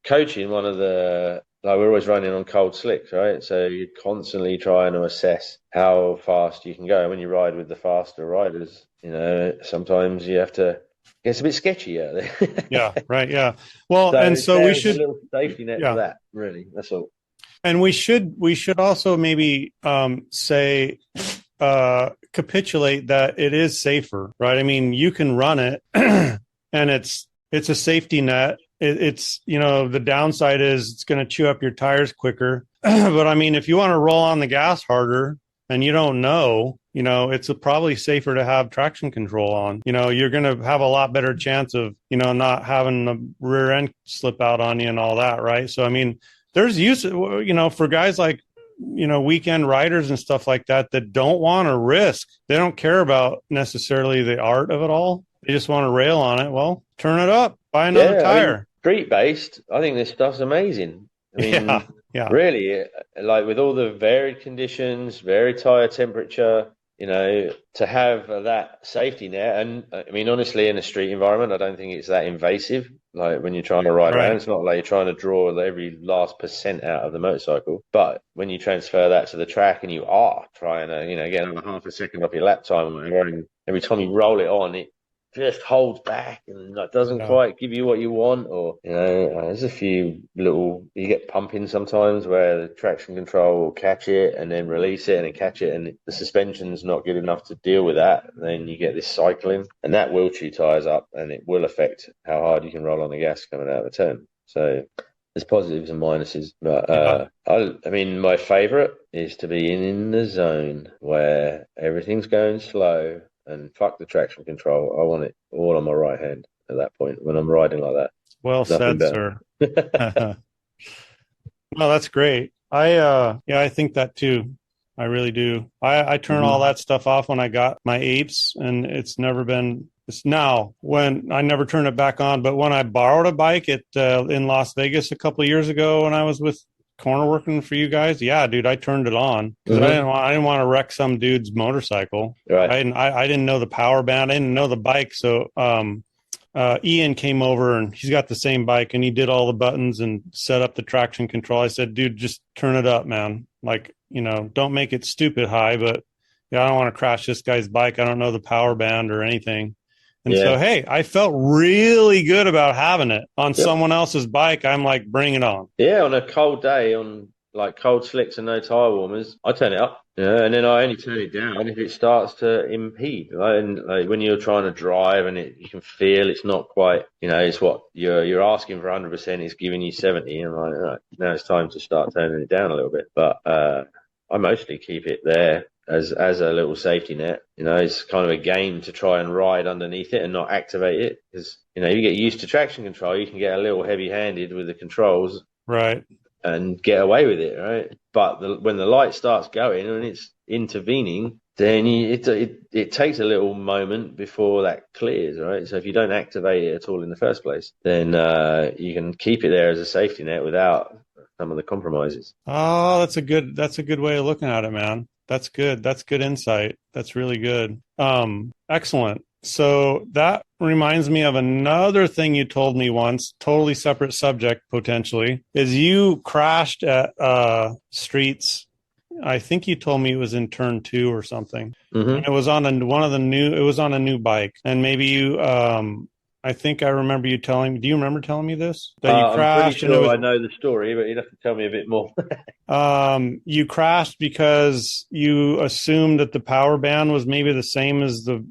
coaching, we're always running on cold slicks, right? So you're constantly trying to assess how fast you can go. When you ride with the faster riders, sometimes you have to. It's a bit sketchy out there. Yeah, right. Yeah. Well, so we should a little safety net for that. Really, that's all. And we should also maybe say capitulate that it is safer, right? I mean, you can run it, and it's a safety net. It's the downside is it's going to chew up your tires quicker. But I mean, if you want to roll on the gas harder and you don't know, it's probably safer to have traction control on. You're going to have a lot better chance of, not having the rear end slip out on you and all that, right? So, I mean, there's use, for guys like, weekend riders and stuff like that don't want to risk. They don't care about necessarily the art of it all. They just want to rail on it. Well, turn it up, buy another tire. Street-based, I think this stuff's amazing. Yeah. Really, like with all the varied conditions, varied tire temperature, to have that safety net. And I mean, honestly, in a street environment, I don't think it's that invasive. Like when you're trying to ride around, it's not like you're trying to draw every last percent out of the motorcycle. But when you transfer that to the track and you are trying to, get another half a second off your lap time, and every time you roll it on, it just holds back and doesn't quite give you what you want, or there's a few little, you get pumping sometimes where the traction control will catch it and then release it and then catch it, and the suspension's not good enough to deal with that. Then you get this cycling, and that will chew tires up, and it will affect how hard you can roll on the gas coming out of a turn. So there's positives and minuses, but I mean, my favorite is to be in the zone where everything's going slow. And fuck the traction control. I want it all on my right hand at that point when I'm riding like that. Well said, sir. Well, that's great. I think that too. I really do. I turn all that stuff off when I got my apes, and it's never been. It's now when I never turn it back on. But when I borrowed a bike in Las Vegas a couple of years ago, when I was with corner working for you guys, yeah, dude, I turned it on because I didn't want to wreck some dude's motorcycle. Right. I didn't know the power band. I didn't know the bike, so Ian came over and he's got the same bike and he did all the buttons and set up the traction control. I said, dude, just turn it up, man. Like, don't make it stupid high, but I don't want to crash this guy's bike. I don't know the power band or anything. And so, hey, I felt really good about having it on someone else's bike. I'm like, bring it on. Yeah, on a cold day, on like cold slicks and no tire warmers, I turn it up. And then I only turn it down if it starts to impede. And like when you're trying to drive and you can feel it's not quite, it's what you're asking for 100%, it's giving you 70. And I'm like, all right, now it's time to start turning it down a little bit. But I mostly keep it there as a little safety net. It's kind of a game to try and ride underneath it and not activate it, because you get used to traction control, you can get a little heavy-handed with the controls, right, and get away with it, right? But when the light starts going and it's intervening, then it takes a little moment before that clears, right? So if you don't activate it at all in the first place, then you can keep it there as a safety net without some of the compromises. Oh, that's a good way of looking at it, man. That's good. That's good insight. That's really good. Excellent. So that reminds me of another thing you told me once, totally separate subject potentially, is you crashed at Streets. I think you told me it was in turn 2 or something. Mm-hmm. And it was on a new bike. And maybe you I think I remember you telling me. Do you remember telling me this? That you crashed? I'm pretty sure I know the story, but you'd have to tell me a bit more. You crashed because you assumed that the power band was maybe the same as the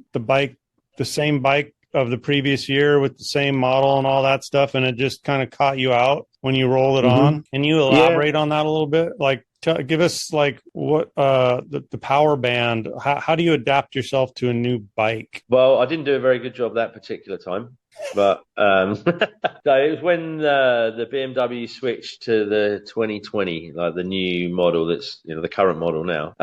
same bike of the previous year with the same model and all that stuff, and it just kind of caught you out when you roll it on. Can you elaborate on that a little bit? Like, give us like what the power band. How do you adapt yourself to a new bike? Well, I didn't do a very good job that particular time. But so it was when the BMW switched to the 2020, like the new model that's the current model now.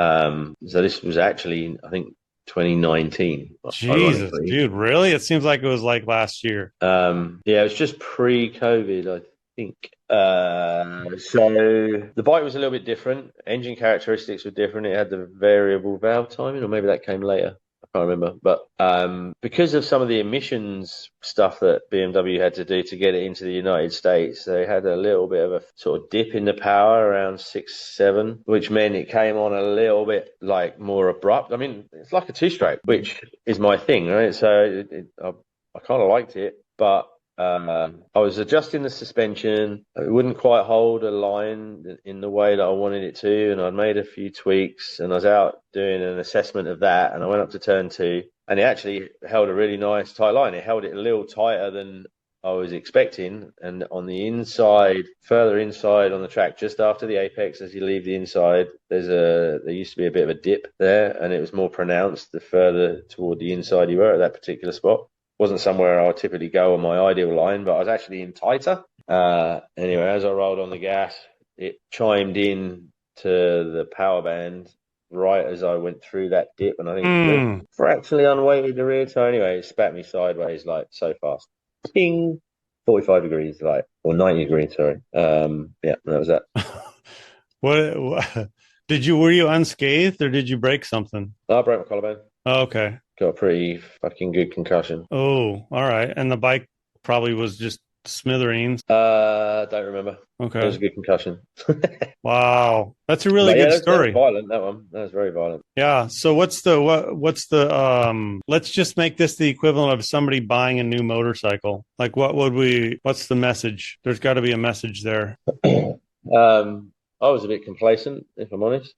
So this was actually, I think, 2019. Jesus, dude, really? It seems like it was like last year. Yeah, it was just pre-COVID, I think. So the bike was a little bit different. Engine characteristics were different. It had the variable valve timing, or maybe that came later. I can't remember, but because of some of the emissions stuff that BMW had to do to get it into the United States, they had a little bit of a sort of dip in the power around 6-7, which meant it came on a little bit like more abrupt. I mean, it's like a two-stroke, which is my thing, right? So I kind of liked it, but I was adjusting the suspension. It wouldn't quite hold a line in the way that I wanted it to, and I'd made a few tweaks, and I was out doing an assessment of that, and I went up to turn 2, and it actually held a really nice tight line. It held it a little tighter than I was expecting, and on the inside, further inside on the track, just after the apex, as you leave the inside, there used to be a bit of a dip there, and it was more pronounced the further toward the inside you were at that particular spot. Wasn't somewhere I would typically go on my ideal line, but I was actually in tighter. Anyway, as I rolled on the gas, it chimed in to the power band right as I went through that dip, and I think fractionally unweighted the rear. So anyway, it spat me sideways like so fast. Ping! 45 degrees, like, or 90 degrees, sorry. Yeah, that was that. What were you unscathed, or did you break something? I broke my collarbone. Oh, okay. Got a pretty fucking good concussion. Oh, all right. And the bike probably was just smithereens. Don't remember. Okay. It was a good concussion. Wow. That's a really good story. That was violent, that one. That was very violent. Yeah. So what's the let's just make this the equivalent of somebody buying a new motorcycle. Like what's the message? There's got to be a message there. I was a bit complacent, if I'm honest.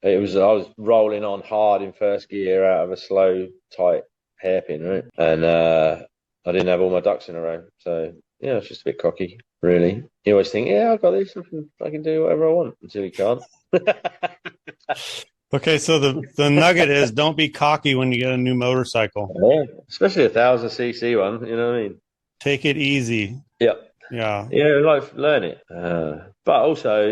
I was rolling on hard in first gear out of a slow, tight hairpin, right? And I didn't have all my ducks in a row. So, yeah, it's just a bit cocky, really. You always think, yeah, I've got this. I can do whatever I want, until you can't. Okay, so the nugget is don't be cocky when you get a new motorcycle. Yeah, especially a 1,000cc one, you know what I mean? Take it easy. Yep. Yeah. Yeah, learn it. But also,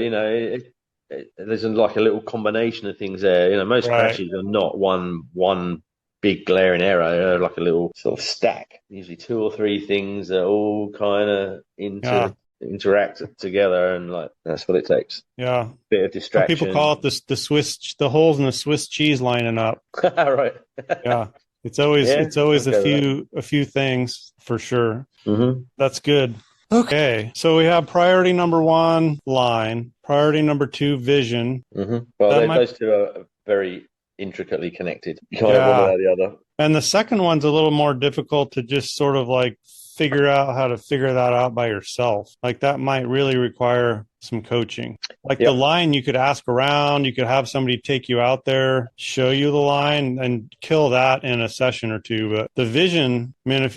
there's like a little combination of things there. Most crashes are not one big glaring error. They're like a little sort of stack. Usually 2 or 3 things that all kind of interact together, and like that's what it takes. Yeah. Bit of distraction. Some people call it the holes in the Swiss cheese lining up. Right. Yeah. It's always a few things for sure. Mm-hmm. That's good. Okay, so we have priority number 1, line. Priority number 2, vision. Mm-hmm. Well, those two are very intricately connected. You can't have one without the other. And the second one's a little more difficult to just sort of like figure out how to figure that out by yourself. Like that might really require some coaching. Like the line, you could ask around, you could have somebody take you out there, show you the line, and kill that in a session or two. But the vision, I mean, if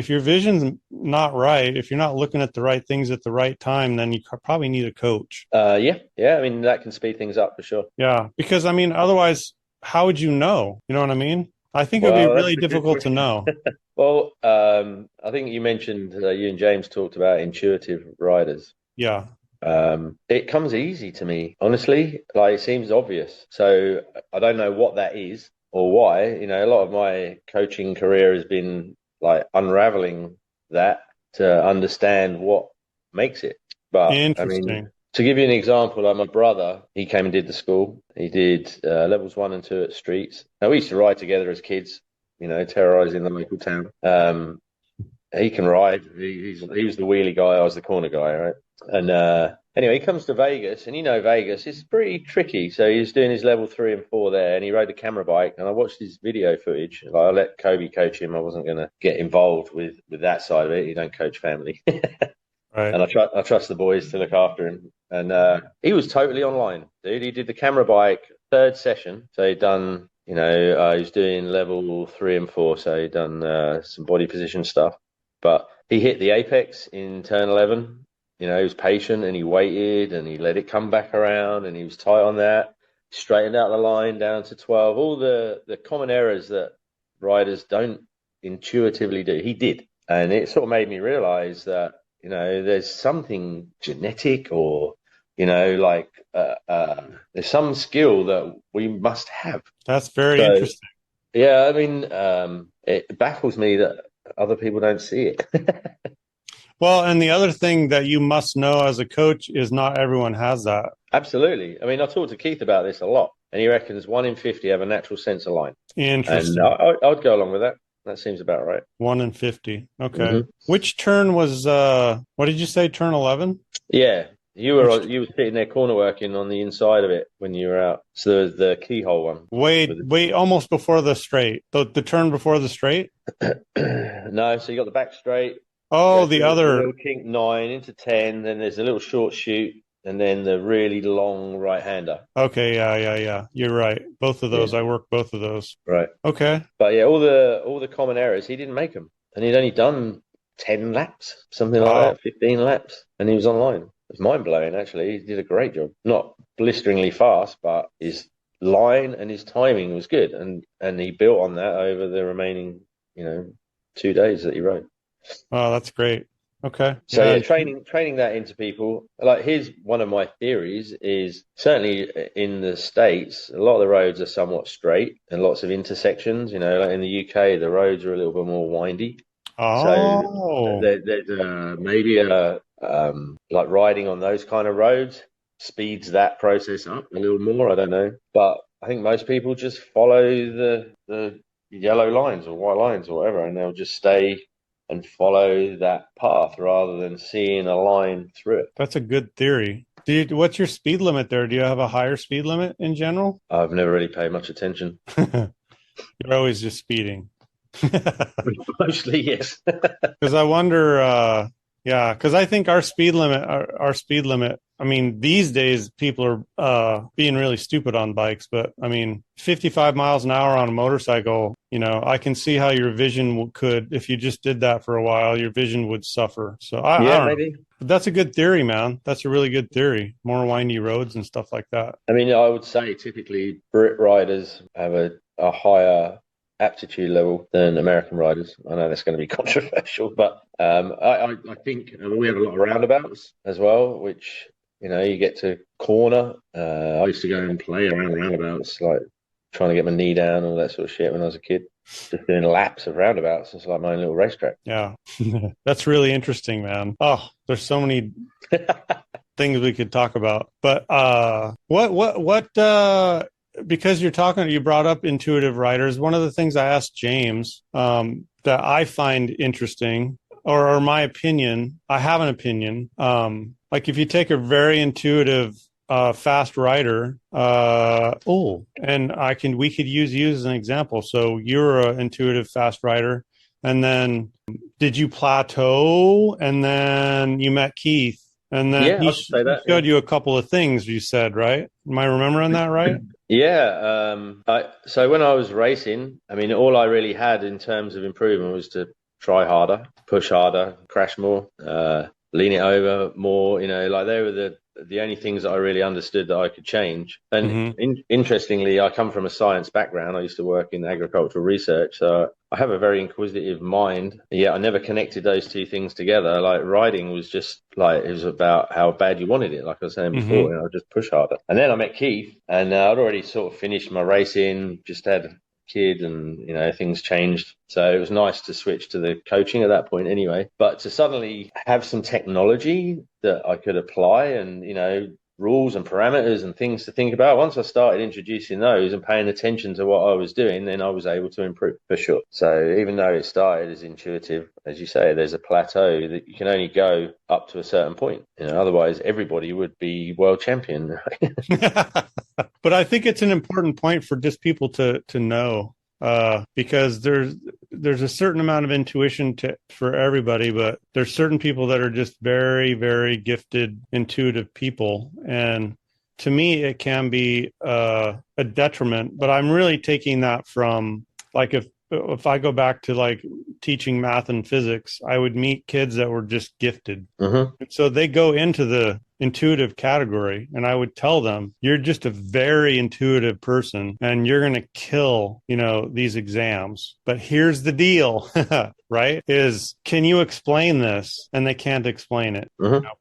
your vision's not right, if you're not looking at the right things at the right time, then you probably need a coach. Yeah. I mean, that can speed things up for sure. Yeah, because I mean, otherwise, how would you know? You know what I mean? I think it would be really difficult to know. Well, I think you mentioned you and James talked about intuitive riders. Yeah. It comes easy to me, honestly. Like, it seems obvious. So I don't know what that is or why. You know, a lot of my coaching career has been like unraveling that to understand what makes it. But interesting. I mean, to give you an example, like my brother, he came and did the school. He did levels 1 and 2 at Streets. Now, we used to ride together as kids, you know, terrorizing the local town. He can ride. He was the wheelie guy. I was the corner guy, right? And anyway, he comes to Vegas, and you know Vegas is pretty tricky. So he was doing his level 3 and 4 there, and he rode a camera bike. And I watched his video footage. Like, I let Kobe coach him. I wasn't going to get involved with that side of it. You don't coach family. Right. And I trust the boys to look after him. And he was totally online, dude. He did the camera bike 3rd session. So he'd done, you know, he was doing level 3 and 4. So he'd done some body position stuff. But he hit the apex in turn 11. You know, he was patient and he waited and he let it come back around and he was tight on that. Straightened out the line down to 12. All the common errors that riders don't intuitively do, he did. And it sort of made me realize that, you know, there's something genetic or, you know, like there's some skill that we must have. That's very interesting. Yeah, I mean, it baffles me that other people don't see it. Well, and the other thing that you must know as a coach is not everyone has that. Absolutely. I mean, I talked to Keith about this a lot, and he reckons 1 in 50 have a natural sense of line. Interesting. And I'd go along with that. That seems about right. 1 in 50. Okay. Mm-hmm. Which turn was, what did you say, turn 11? Yeah. You were sitting there corner working on the inside of it when you were out. So the keyhole one. Wait, almost before the straight. The turn before the straight? No, so you got the back straight. Oh, the other. Little kink 9 into 10, then there's a little short shoot, and then the really long right-hander. Okay, yeah. You're right. Both of those. Yeah. I worked both of those. Right. Okay. But yeah, all the common errors, he didn't make them. And he'd only done 10 laps, something like that, 15 laps, and he was online. It was mind-blowing, actually. He did a great job. Not blisteringly fast, but his line and his timing was good. And he built on that over the remaining, 2 days that he rode. Oh, that's great. Okay. So yeah, training that into people. Like, here's one of my theories is certainly in the States, a lot of the roads are somewhat straight and lots of intersections. You know, like in the UK, the roads are a little bit more windy. Oh. So there's maybe like riding on those kind of roads speeds that process up a little more. I don't know, but I think most people just follow the yellow lines or white lines or whatever, and they'll just stay and follow that path rather than seeing a line through it. That's a good theory. What's your speed limit there? Do you have a higher speed limit in general? I've never really paid much attention. You're always just speeding. Mostly, yes. Because I wonder, because I think our speed limit, I mean, these days people are being really stupid on bikes, but I mean, 55 miles an hour on a motorcycle, I can see how your vision could, if you just did that for a while, your vision would suffer. So I don't maybe. know. But that's a good theory, man. That's a really good theory. More windy roads and stuff like that. I mean, I would say typically Brit riders have a higher aptitude level than American riders. I know that's going to be controversial, but I think we have a lot of roundabouts as well, which, you get to corner. I used to go and play around roundabouts, like trying to get my knee down and all that sort of shit when I was a kid. Just doing laps of roundabouts. It's like my own little racetrack. Yeah. That's really interesting, man. Oh, there's so many things we could talk about. But what because you brought up intuitive riders. One of the things I asked James that I find interesting, or my opinion, I have an opinion. Like if you take a very intuitive fast rider, and we could use you as an example. So you're an intuitive fast rider, and then did you plateau, and then you met Keith, and then he showed you a couple of things, you said, right? Am I remembering that right? Yeah. So when I was racing, I mean, all I really had in terms of improvement was to try harder, push harder, crash more, lean it over more. Like they were the only things that I really understood that I could change. And interestingly, I come from a science background. I used to work in agricultural research, so I have a very inquisitive mind. Yet I never connected those two things together. Like riding was just like, it was about how bad you wanted it. Like I was saying before, I just push harder. And then I met Keith, and I'd already sort of finished my racing, just had a kid, and things changed. So it was nice to switch to the coaching at that point anyway. But to suddenly have some technology that I could apply, and rules and parameters and things to think about, once I started introducing those and paying attention to what I was doing, then I was able to improve for sure. So even though it started as intuitive, as you say, there's a plateau that you can only go up to a certain point. Otherwise everybody would be world champion. But I think it's an important point for just people to know, because there's a certain amount of intuition for everybody, but there's certain people that are just very, very gifted, intuitive people. And to me, it can be a detriment, but I'm really taking that from, like, if I go back to like teaching math and physics, I would meet kids that were just gifted. So they go into the intuitive category, and I would tell them, you're just a very intuitive person and you're going to kill, these exams. But here's the deal, right? Is, can you explain this? And they can't explain it,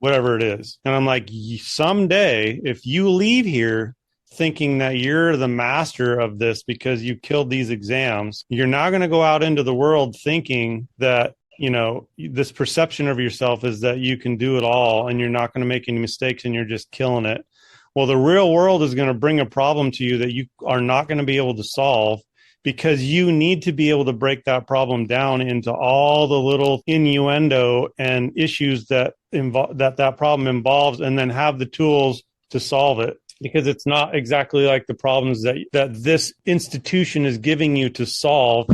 whatever it is. And I'm like, someday, if you leave here thinking that you're the master of this because you killed these exams, you're not going to go out into the world thinking that, this perception of yourself is that you can do it all and you're not going to make any mistakes and you're just killing it. Well, the real world is going to bring a problem to you that you are not going to be able to solve, because you need to be able to break that problem down into all the little innuendo and issues that that problem involves, and then have the tools to solve it. Because it's not exactly like the problems that this institution is giving you to solve,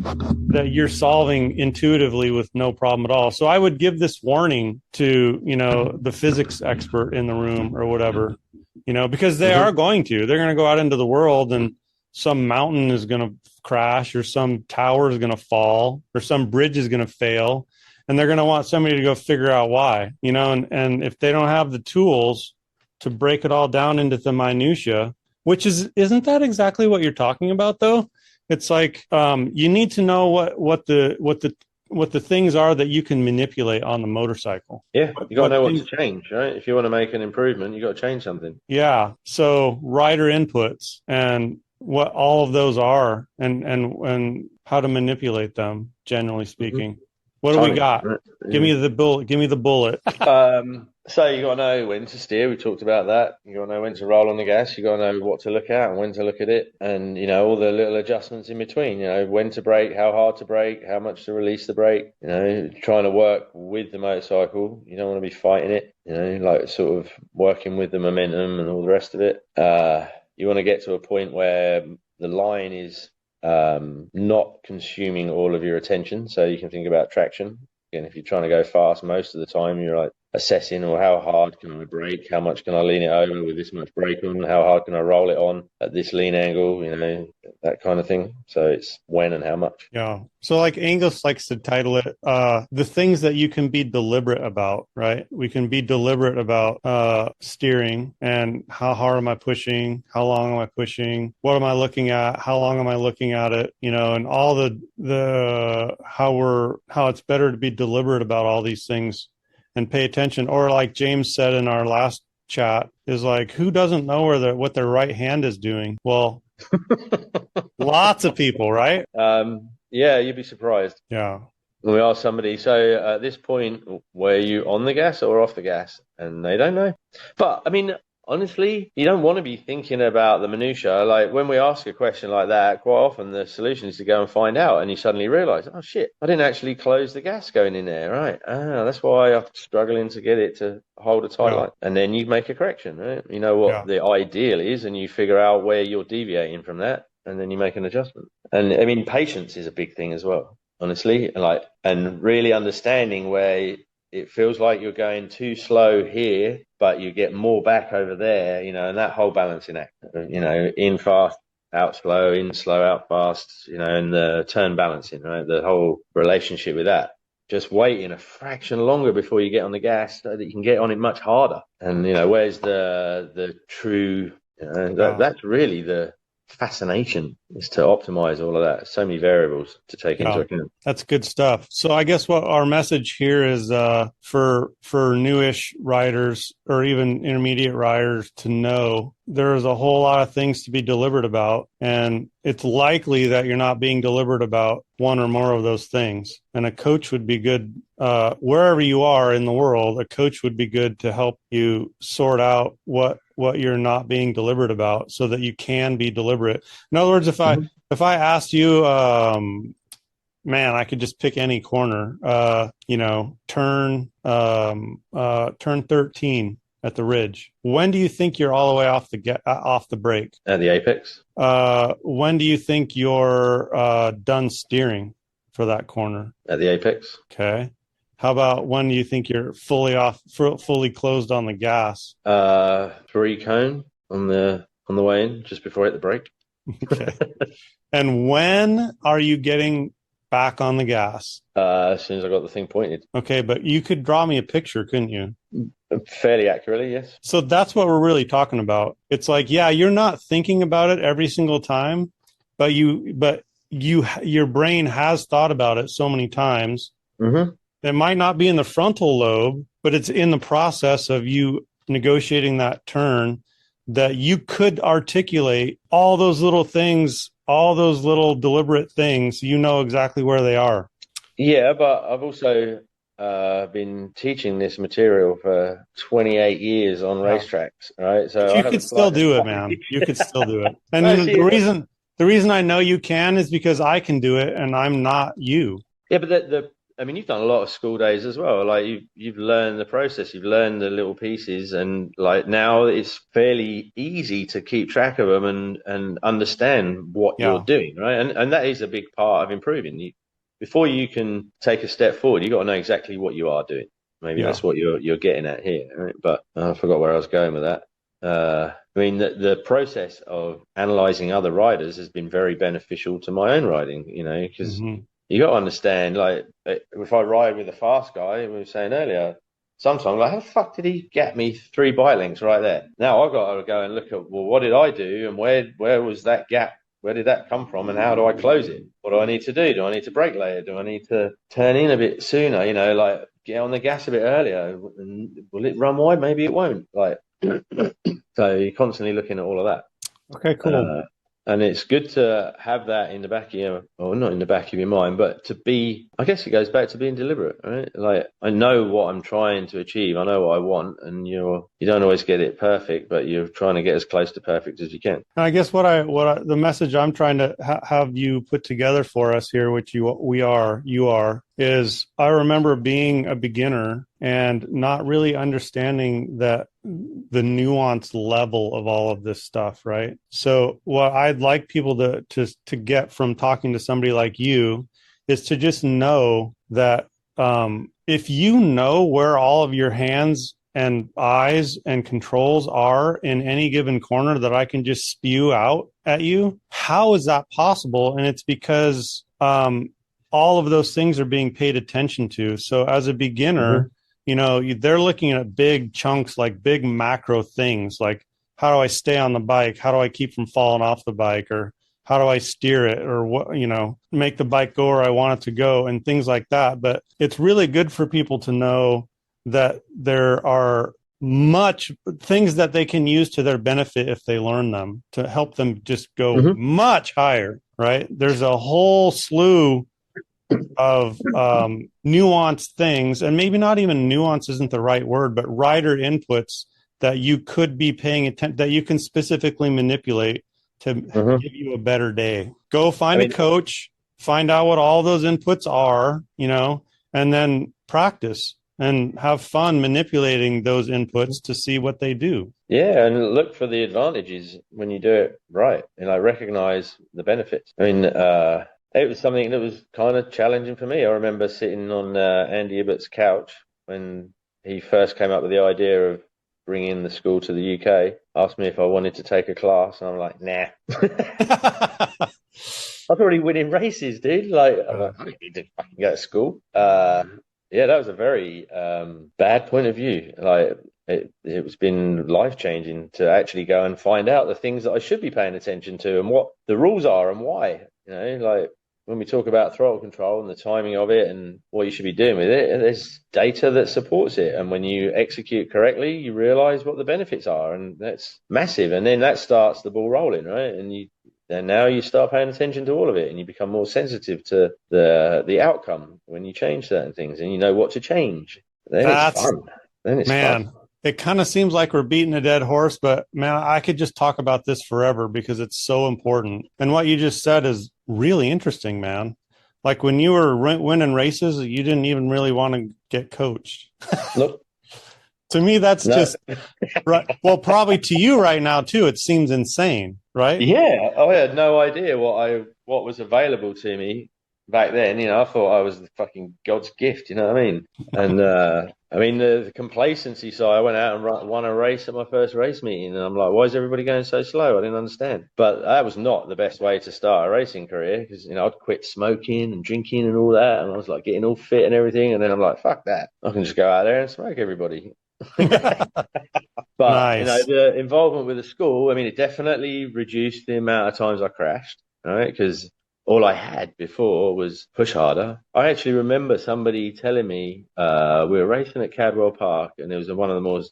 that you're solving intuitively with no problem at all. So I would give this warning to, the physics expert in the room or whatever, because they're going to go out into the world, and some mountain is going to crash, or some tower is going to fall, or some bridge is going to fail. And they're going to want somebody to go figure out why, and if they don't have the tools to break it all down into the minutia, isn't that exactly what you're talking about though? It's like, you need to know what the things are that you can manipulate on the motorcycle. Yeah. You got to know what to change, right? If you want to make an improvement, you got to change something. Yeah. So rider inputs and what all of those are, and how to manipulate them, generally speaking. What do we got? Right. Give me the bullet. So you got to know when to steer. We talked about that. You got to know when to roll on the gas. You got to know what to look at and when to look at it, and all the little adjustments in between. When to brake, how hard to brake, how much to release the brake. Trying to work with the motorcycle. You don't want to be fighting it. Like sort of working with the momentum and all the rest of it. You want to get to a point where the line is not consuming all of your attention, so you can think about traction. Again, if you're trying to go fast, most of the time you're like assessing, or how hard can I brake, how much can I lean it over with this much brake on, how hard can I roll it on at this lean angle, that kind of thing. So it's when and how much. Yeah. So like Angus likes to title it, the things that you can be deliberate about, right? We can be deliberate about steering, and how hard am I pushing? How long am I pushing? What am I looking at? How long am I looking at it? And all the how it's better to be deliberate about all these things and pay attention. Or like James said in our last chat, is like, who doesn't know what their right hand is doing? Well, lots of people, right? Yeah, you'd be surprised. Yeah. We asked somebody, so at this point, were you on the gas or off the gas? And they don't know. But I mean, honestly, you don't want to be thinking about the minutiae. Like when we ask a question like that, quite often the solution is to go and find out, and you suddenly realise, oh shit, I didn't actually close the gas going in there, right? That's why I'm struggling to get it to hold a tight line. And then you make a correction, right? You know what the ideal is, and you figure out where you're deviating from that, and then you make an adjustment. And I mean, patience is a big thing as well, honestly, and really understanding where it feels like you're going too slow here, but you get more back over there, and that whole balancing act, in fast, out slow, in slow, out fast, and the turn balancing, right? The whole relationship with that. Just waiting a fraction longer before you get on the gas so that you can get on it much harder. And, where's the true, that's really the fascination, is to optimize all of that. So many variables to take into account. That's good stuff. So I guess what our message here is for newish riders or even intermediate riders to know there is a whole lot of things to be deliberate about, and it's likely that you're not being deliberate about one or more of those things. And a coach would be good wherever you are in the world. A coach would be good to help you sort out what you're not being deliberate about, so that you can be deliberate. In other words, if I asked you, man, I could just pick any corner, turn 13 at the ridge. When do you think you're all the way off the brake? At the apex. When do you think you're done steering for that corner? At the apex. Okay. How about when do you think you're fully closed on the gas? 3 cone on the way in, just before I hit the brake. Okay. And when are you getting back on the gas? As soon as I got the thing pointed. Okay, but you could draw me a picture, couldn't you? Fairly accurately, yes. So that's what we're really talking about. It's like, yeah, you're not thinking about it every single time, but your brain has thought about it so many times. Mm-hmm. It might not be in the frontal lobe, but it's in the process of you negotiating that turn, that you could articulate all those little things, all those little deliberate things. You know exactly where they are. Yeah, but I've also been teaching this material for 28 years on racetracks, right? So you could still do it, man. You could still do it. And the reason I know you can is because I can do it, and I'm not you. Yeah, but I mean, you've done a lot of school days as well. Like you've learned the process, you've learned the little pieces, and like now it's fairly easy to keep track of them and understand what you're doing, right? And that is a big part of improving. Before you can take a step forward, you got to know exactly what you are doing. Maybe that's what you're getting at here, right? But I forgot where I was going with that. I mean, the process of analyzing other riders has been very beneficial to my own riding, because you got to understand, like, if I ride with a fast guy, we were saying earlier, sometimes, like, how the fuck did he get me 3 bike lengths right there? Now I've got to go and look at, well, what did I do, and where was that gap? Where did that come from, and how do I close it? What do I need to do? Do I need to brake later? Do I need to turn in a bit sooner? Like get on the gas a bit earlier. And will it run wide? Maybe it won't. Like, so you're constantly looking at all of that. Okay, cool. And it's good to have that in the back of not in the back of your mind, but to be, I guess it goes back to being deliberate, right? Like, I know what I'm trying to achieve. I know what I want, and you don't always get it perfect, but you're trying to get as close to perfect as you can. And I guess the message I'm trying to have you put together for us here, which you are, is I remember being a beginner and not really understanding that the nuanced level of all of this stuff, right? So what I'd like people to get from talking to somebody like you is to just know that if you know where all of your hands and eyes and controls are in any given corner that I can just spew out at you, how is that possible? And it's because all of those things are being paid attention to. So as a beginner, they're looking at big chunks, like big macro things, like how do I stay on the bike? How do I keep from falling off the bike? Or how do I steer it? Or what, make the bike go where I want it to go, and things like that. But it's really good for people to know that there are much things that they can use to their benefit if they learn them, to help them just go much higher, right? There's a whole slew of nuanced things, and maybe not even nuance isn't the right word, but rider inputs that you could be paying attention, that you can specifically manipulate to give you a better day. Go find a coach, find out what all those inputs are, and then practice and have fun manipulating those inputs to see what they do. Yeah, and look for the advantages when you do it right, and I recognize the benefits. I mean, it was something that was kind of challenging for me. I remember sitting on Andy Ibbott's couch when he first came up with the idea of bringing the school to the UK, asked me if I wanted to take a class, and I'm like, nah. I'm already winning races, dude. Like, I don't need to fucking go to school. Yeah, that was a very bad point of view. Like, it's been life-changing to actually go and find out the things that I should be paying attention to and what the rules are and why. Like when we talk about throttle control and the timing of it and what you should be doing with it, there's data that supports it. And when you execute correctly, you realize what the benefits are, and that's massive. And then that starts the ball rolling, right? And now you start paying attention to all of it, and you become more sensitive to the outcome when you change certain things, and you know what to change. It's fun. Then it's fun. It kind of seems like we're beating a dead horse, but man, I could just talk about this forever because it's so important. And what you just said is really interesting, man. Like when you were winning races, you didn't even really want to get coached. Nope. To me, that's just right. Well, probably to you right now too. It seems insane, right? Yeah, I had no idea what was available to me back then. I thought I was the fucking God's gift. You know what I mean? And the complacency side. I went out and won a race at my first race meeting, and I'm like, why is everybody going so slow? I didn't understand. But that was not the best way to start a racing career, because I'd quit smoking and drinking and all that, and I was like getting all fit and everything, and then I'm like, fuck that, I can just go out there and smoke everybody. But nice. The involvement with the school, it definitely reduced the amount of times I crashed, right? Because all I had before was push harder. I actually remember somebody telling me we were racing at Cadwell Park, and it was one of the more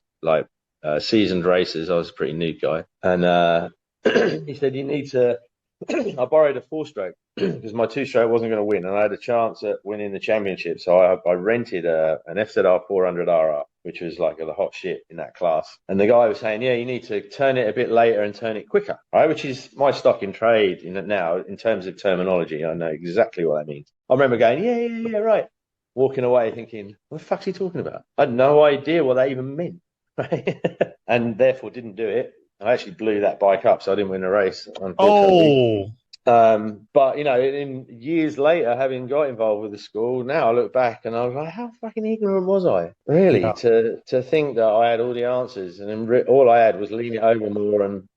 seasoned races. I was a pretty new guy, and he said, you need to I borrowed a 4-stroke because my 2-stroke wasn't going to win, and I had a chance at winning the championship. So I rented an FZR 400RR, which was like the hot shit in that class. And the guy was saying, yeah, you need to turn it a bit later and turn it quicker, right? Which is my stock in trade now in terms of terminology. I know exactly what that means. I remember going, yeah, right. Walking away thinking, what the fuck's he talking about? I had no idea what that even meant, right? And therefore didn't do it. I actually blew that bike up, so I didn't win the race, unfortunately. But in years later, having got involved with the school, now I look back and I was like, how fucking ignorant was I, really, to think that I had all the answers, and then all I had was lean it over more and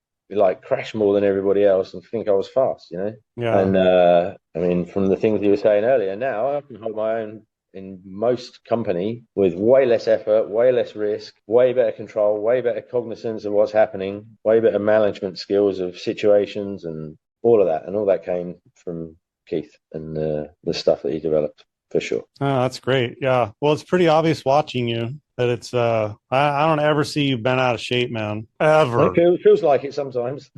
crash more than everybody else and think I was fast, Yeah. And from the things you were saying earlier, now I can hold my own in most company with way less effort, way less risk, way better control, way better cognizance of what's happening, way better management skills of situations and all of that. And all that came from Keith and the stuff that he developed, for sure. Oh, that's great. Yeah. Well, it's pretty obvious watching you that it's, I don't ever see you bent out of shape, man. Ever. It feels like it sometimes.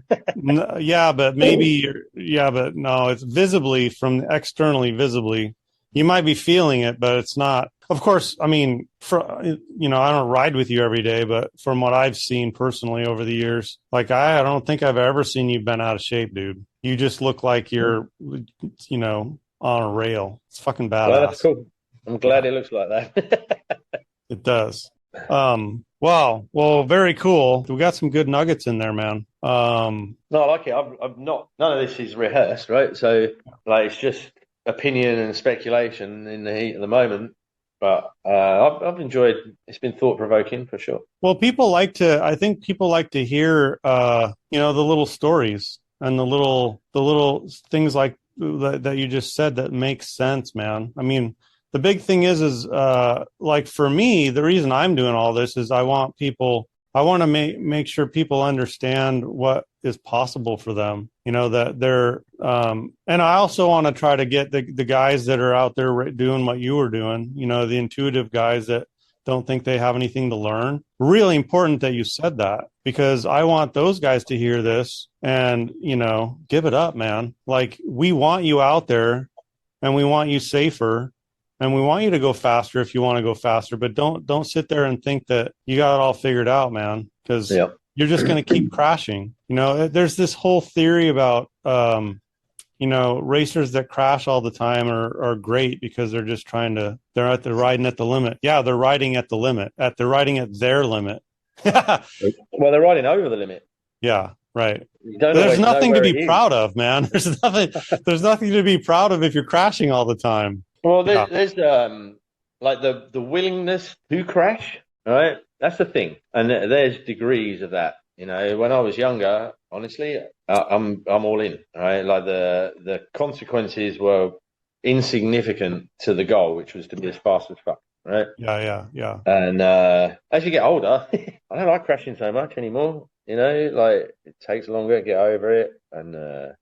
Yeah, but no, it's visibly externally visibly. You might be feeling it, but it's not. Of course, I don't ride with you every day, but from what I've seen personally over the years, I don't think I've ever seen you bent out of shape, dude. You just look like you're, on a rail. It's fucking badass. Well, that's cool. I'm glad it looks like that. It does. Wow. Well, very cool. We got some good nuggets in there, man. No, I like it. I've not. None of this is rehearsed, right? So, it's just opinion and speculation in the heat of the moment, but I've enjoyed. It's been thought provoking for sure. Well, I think people like to hear the little stories and the little things like that you just said that makes sense, man. The big thing is for me, the reason I'm doing all this is I want to make sure people understand what is possible for them, that they're, and I also want to try to get the guys that are out there doing what you were doing, the intuitive guys that don't think they have anything to learn. Really important that you said that, because I want those guys to hear this and, give it up, man. We want you out there and we want you safer. And we want you to go faster if you want to go faster, but don't sit there and think that you got it all figured out, man, because you're just going to keep crashing. You know, there's this whole theory about, you know, racers that crash all the time are great because they're just they're riding at the limit. Yeah, they're riding at the limit. They're riding at their limit. Well, they're riding over the limit. Yeah, right. There's nothing to be proud of, man. There's nothing to be proud of if you're crashing all the time. Well, there's like the willingness to crash, right? That's the thing, and there's degrees of that. You know, when I was younger, honestly, I'm all in, right? Like the consequences were insignificant to the goal, which was to be as fast as fuck, right? Yeah. And as you get older, I don't like crashing so much anymore. You know, like it takes longer to get over it, and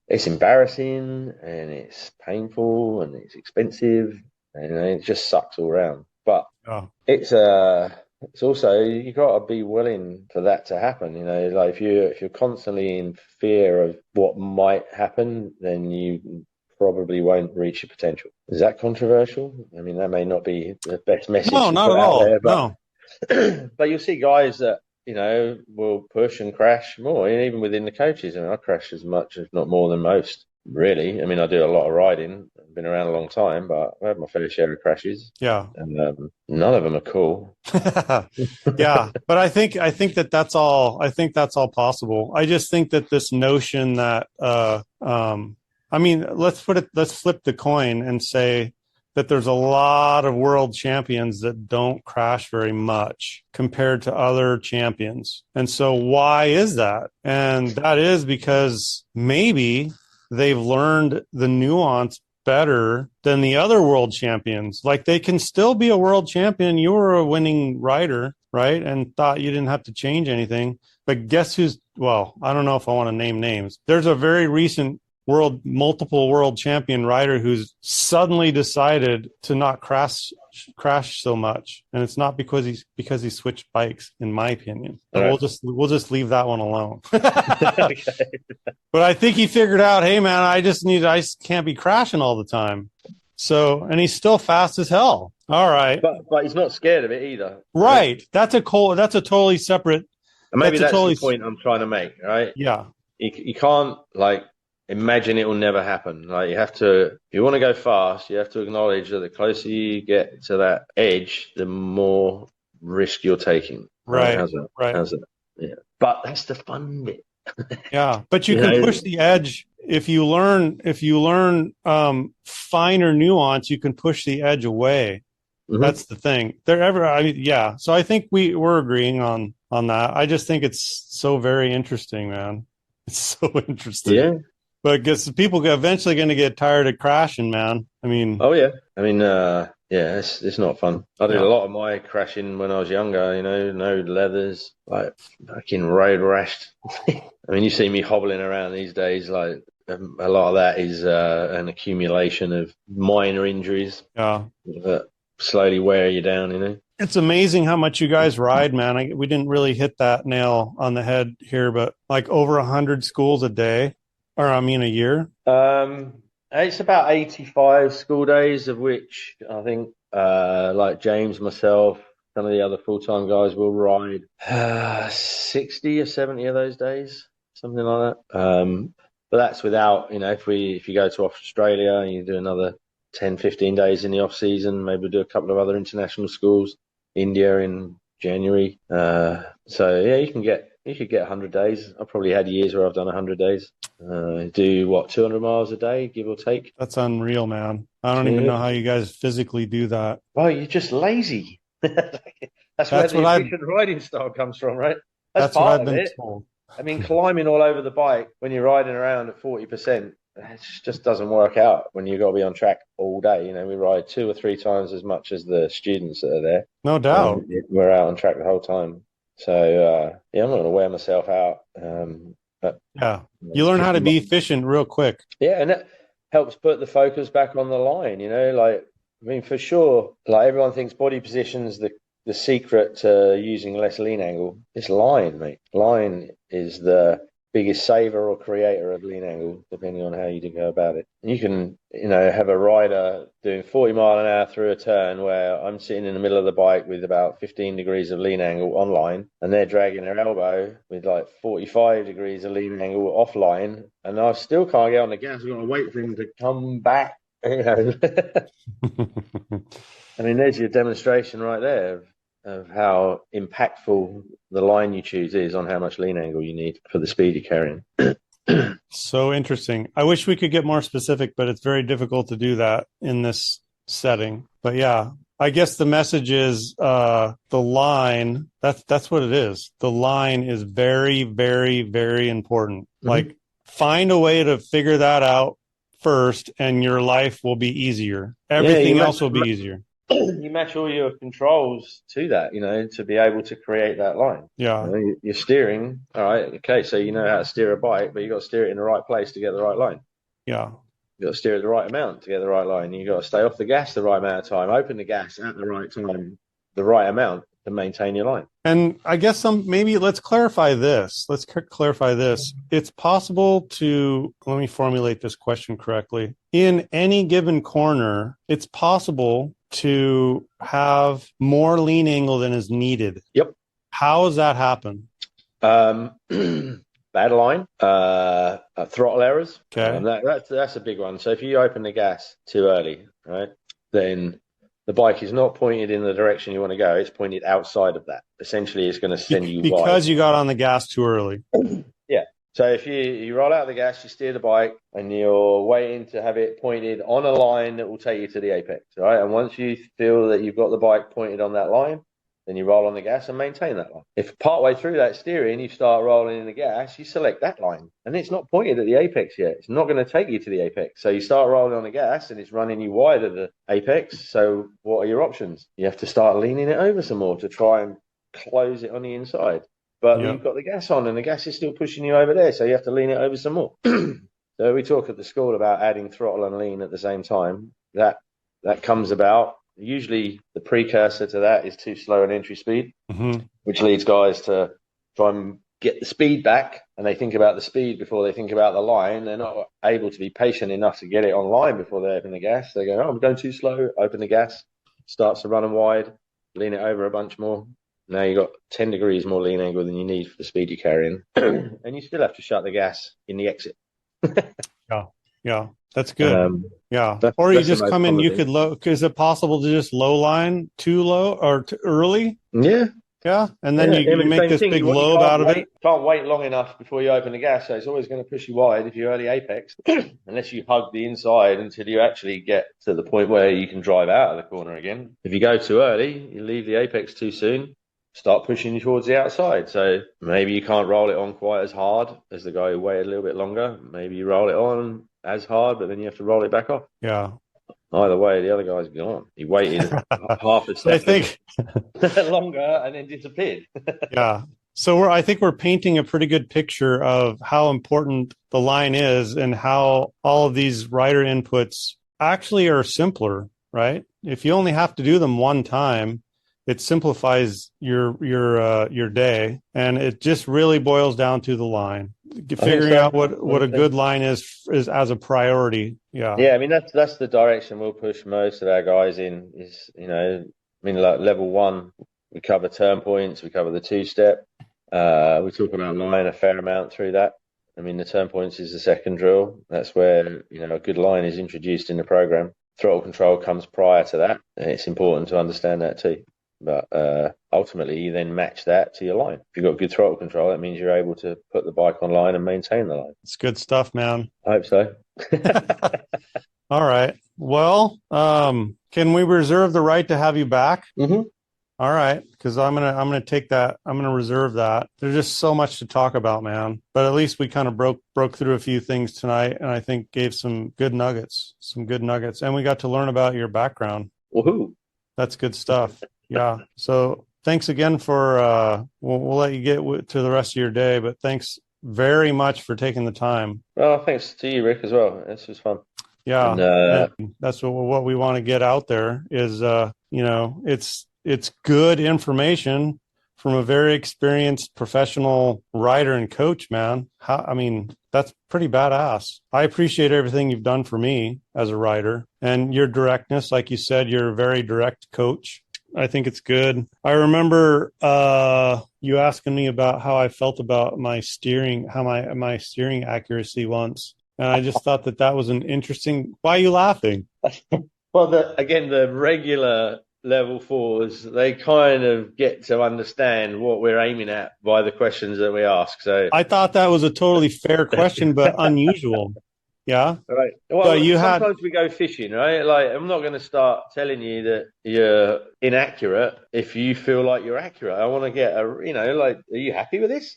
it's embarrassing, and it's painful, and it's expensive, and it just sucks all around. But it's also you got to be willing for that to happen. You know, like if you're constantly in fear of what might happen, then you probably won't reach your potential. Is that controversial? I mean, that may not be the best message. No, not at all. There, but, no. But you'll see guys that, you know, will push and crash more, and even within the coaches. I mean, I crash as much, if not more than most, really. I mean, I do a lot of riding. I've been around a long time, but I've had my fair share of crashes. Yeah. And none of them are cool. Yeah. But I think that's all possible. I just think that this notion that, I mean, let's flip the coin and say that there's a lot of world champions that don't crash very much compared to other champions. And so why is that? And that is because maybe they've learned the nuance better than the other world champions. Like, they can still be a world champion. You were a winning rider, right? And thought you didn't have to change anything. But guess well, I don't know if I want to name names. There's a very recent multiple world champion rider who's suddenly decided to not crash so much, and it's not because he switched bikes, in my opinion. But right. We'll just leave that one alone. Okay. But I think he figured out, hey man, I can't be crashing all the time. So, and he's still fast as hell. All right, but he's not scared of it either. Right? That's a totally separate. And maybe that's the point I'm trying to make. Right? Yeah. You can't imagine it will never happen. Like, you have to, if you want to go fast, you have to acknowledge that the closer you get to that edge, the more risk you're taking. Right. How's that? Right. How's that? Yeah. But that's the fun bit. Yeah. But you can push the edge. If you learn finer nuance, you can push the edge away. Mm-hmm. That's the thing. Yeah. So I think we're agreeing on that. I just think it's so very interesting, man. It's so interesting. Yeah. But I guess people are eventually going to get tired of crashing, man. I mean, oh yeah. I mean, it's not fun. I did a lot of my crashing when I was younger. You know, no leathers, like fucking road rashed. I mean, you see me hobbling around these days. Like, a lot of that is an accumulation of minor injuries. Yeah, that slowly wear you down. You know. It's amazing how much you guys ride, man. We didn't really hit that nail on the head here, but like over 100 schools a day. Or a year? It's about 85 school days, of which I think like James, myself, some of the other full-time guys will ride 60 or 70 of those days, something like that. But that's without, you know, if you go to Australia and you do another 10, 15 days in the off season, maybe we'll do a couple of other international schools, India in January. So yeah, you could get 100 days. I've probably had years where I've done 100 days. Do 200 miles a day, give or take. That's unreal, man. I don't even know how you guys physically do that. Well, you're just lazy. That's where the efficient riding style comes from, right? That's what I've been told. I mean, climbing all over the bike when you're riding around at 40%, it just doesn't work out when you've got to be on track all day. You know, we ride 2 or 3 times as much as the students that are there. No doubt. We're out on track the whole time. So, I'm not going to wear myself out. But yeah, you learn how to be efficient real quick. Yeah, and that helps put the focus back on the line, you know, like, I mean, for sure, like, everyone thinks body position's the secret to using less lean angle. It's line, mate. Line is the biggest saver or creator of lean angle, depending on how you go about it. And you can, have a rider doing 40 mile an hour through a turn where I'm sitting in the middle of the bike with about 15 degrees of lean angle online, and they're dragging their elbow with like 45 degrees of lean angle offline, and I still can't get on the gas. I've got to wait for him to come back. I mean, there's your demonstration right there of how impactful the line you choose is on how much lean angle you need for the speed you're carrying. So interesting. I wish we could get more specific, but it's very difficult to do that in this setting. But yeah, I guess the message is the line. That's what it is. The line is very, very, very important. Mm-hmm. Like, find a way to figure that out first, and your life will be easier. Everything else will be easier. You match all your controls to that, to be able to create that line. Yeah. You're steering. All right. Okay. So you know how to steer a bike, but you got to steer it in the right place to get the right line. Yeah. You got to steer it the right amount to get the right line. You got to stay off the gas the right amount of time, open the gas at the right time, the right amount to maintain your line. And I guess maybe let's clarify this. It's possible to, let me formulate this question correctly. In any given corner, it's possible to have more lean angle than is needed. Yep. How does that happen? Bad line, throttle errors. Okay. That's a big one. So if you open the gas too early, right, then the bike is not pointed in the direction you want to go. It's pointed outside of that. Essentially, it's going to send you wide. Because you got on the gas too early. Yeah. So if you roll out the gas, you steer the bike, and you're waiting to have it pointed on a line that will take you to the apex, right? And once you feel that you've got the bike pointed on that line, then you roll on the gas and maintain that line. If partway through that steering, you start rolling in the gas, you select that line, and it's not pointed at the apex yet. It's not going to take you to the apex. So you start rolling on the gas, and it's running you wide of the apex. So what are your options? You have to start leaning it over some more to try and close it on the inside. But You've got the gas on, and the gas is still pushing you over there, so you have to lean it over some more. So we talk at the school about adding throttle and lean at the same time. That comes about. Usually the precursor to that is too slow an entry speed, which leads guys to try and get the speed back, and they think about the speed before they think about the line. They're not able to be patient enough to get it online before they open the gas. They go, I'm going too slow, open the gas, starts to run them wide, lean it over a bunch more. Now you've got 10 degrees more lean angle than you need for the speed you're carrying. And you still have to shut the gas in the exit. Yeah. That's good. Or you just come in, you could is it possible to just low line too low or too early? Yeah. Yeah. And then you make this big lobe out of it. Can't wait long enough before you open the gas. So it's always going to push you wide if you're early apex, unless you hug the inside until you actually get to the point where you can drive out of the corner again. If you go too early, you leave the apex too soon, start pushing you towards the outside. So maybe you can't roll it on quite as hard as the guy who waited a little bit longer. Maybe you roll it on as hard, but then you have to roll it back off. Yeah. Either way, the other guy's gone. He waited half a second longer and then disappeared. Yeah. So I think we're painting a pretty good picture of how important the line is and how all of these rider inputs actually are simpler, right? If you only have to do them one time, it simplifies your day, and it just really boils down to the line. Figuring out what a good line is as a priority. Yeah. Yeah, I mean that's the direction we'll push most of our guys in. Is like level one, we cover turn points, we cover the two-step. We talk about line a fair amount through that. I mean, the turn points is the second drill. That's where a good line is introduced in the program. Throttle control comes prior to that, and it's important to understand that too. But ultimately, you then match that to your line. If you've got good throttle control, that means you're able to put the bike online and maintain the line. It's good stuff, man. I hope so. All right. Well, can we reserve the right to have you back? Mm-hmm. All right, because I'm gonna take that. I'm gonna reserve that. There's just so much to talk about, man. But at least we kind of broke through a few things tonight, and I think gave some good nuggets, and we got to learn about your background. Woohoo! That's good stuff. Yeah. So thanks again for, we'll let you get to the rest of your day, but thanks very much for taking the time. Well, thanks to you, Rick, as well. This was fun. Yeah. And that's what we want to get out there is, it's good information from a very experienced professional rider and coach, man. I mean, that's pretty badass. I appreciate everything you've done for me as a rider and your directness. Like you said, you're a very direct coach. I think it's good. I remember you asking me about how I felt about my steering, how my steering accuracy once. And I just thought that was an interesting. Why are you laughing? Well, the regular level fours, they kind of get to understand what we're aiming at by the questions that we ask. So I thought that was a totally fair question, but unusual. Yeah. Right. Well, sometimes we go fishing, right? Like, I'm not going to start telling you that you're inaccurate if you feel like you're accurate. I want to get are you happy with this?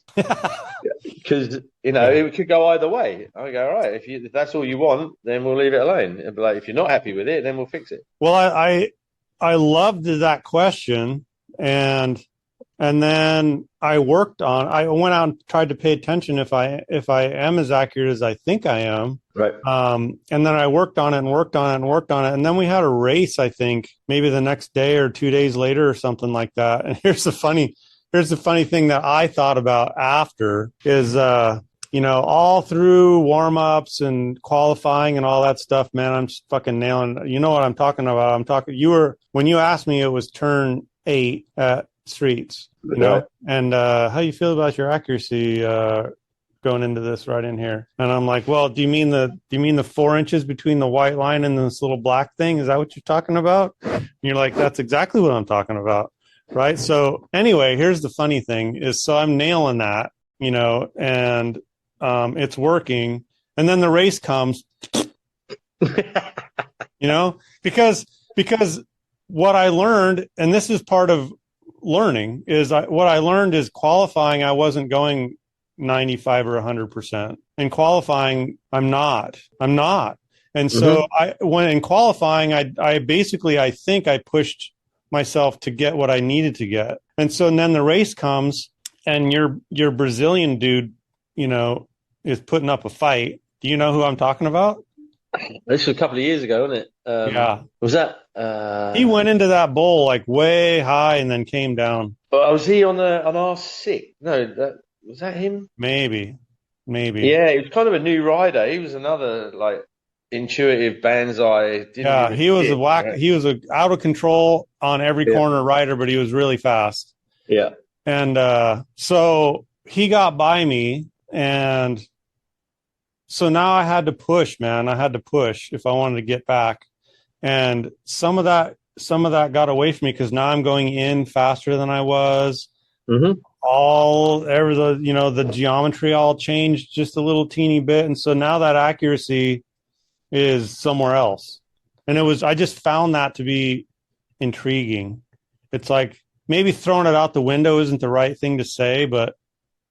Because, it could go either way. I go, all right, if that's all you want, then we'll leave it alone. But like, if you're not happy with it, then we'll fix it. Well, I loved that question. And then I went out and tried to pay attention if I am as accurate as I think I am. Right. And then I worked on it. And then we had a race, I think, maybe the next day or 2 days later or something like that. And here's the funny thing that I thought about after is, all through warm-ups and qualifying and all that stuff, man, I'm just fucking nailing. You know what I'm talking about? When you asked me, it was turn 8 at Streets, and how you feel about your accuracy going into this right in here? And I'm like, well, do you mean the 4 inches between the white line and this little black thing? Is that what you're talking about? And you're like, that's exactly what I'm talking about, right? So anyway, here's the funny thing is, so I'm nailing that, and it's working, and then the race comes, because what I learned, and this is part of learning, is what I learned is qualifying, I wasn't going 95 or 100%. In qualifying, I'm not. And so when in qualifying, I basically, I think I pushed myself to get what I needed to get. And so then the race comes and your Brazilian dude, is putting up a fight. Do you know who I'm talking about? This was a couple of years ago, wasn't it? Yeah. Was that? He went into that bowl like way high and then came down. Was he on R6? No, was that him? Maybe. Yeah, he was kind of a new rider. He was another like intuitive Banzai. He was He was out of control on every corner rider, but he was really fast. Yeah. And so he got by me, and so now I had to push, man. I had to push if I wanted to get back. And some of that got away from me because now I'm going in faster than I was. Mm-hmm. The geometry all changed just a little teeny bit. And so now that accuracy is somewhere else. And I just found that to be intriguing. It's like maybe throwing it out the window isn't the right thing to say, but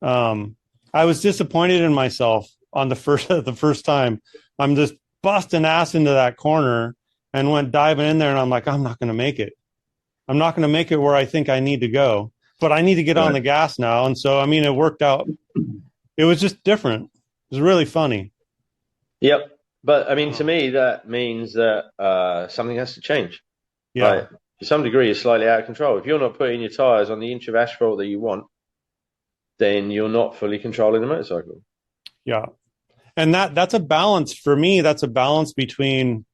I was disappointed in myself on the first time. I'm just busting ass into that corner and went diving in there, and I'm like, I'm not going to make it. I'm not going to make it where I think I need to go, but I need to get on the gas now. And so, I mean, it worked out. It was just different. It was really funny. Yep. But I mean, to me, that means that something has to change. Yeah. Like, to some degree, it's slightly out of control. If you're not putting your tires on the inch of asphalt that you want, then you're not fully controlling the motorcycle. Yeah. And that's a balance for me. That's a balance between,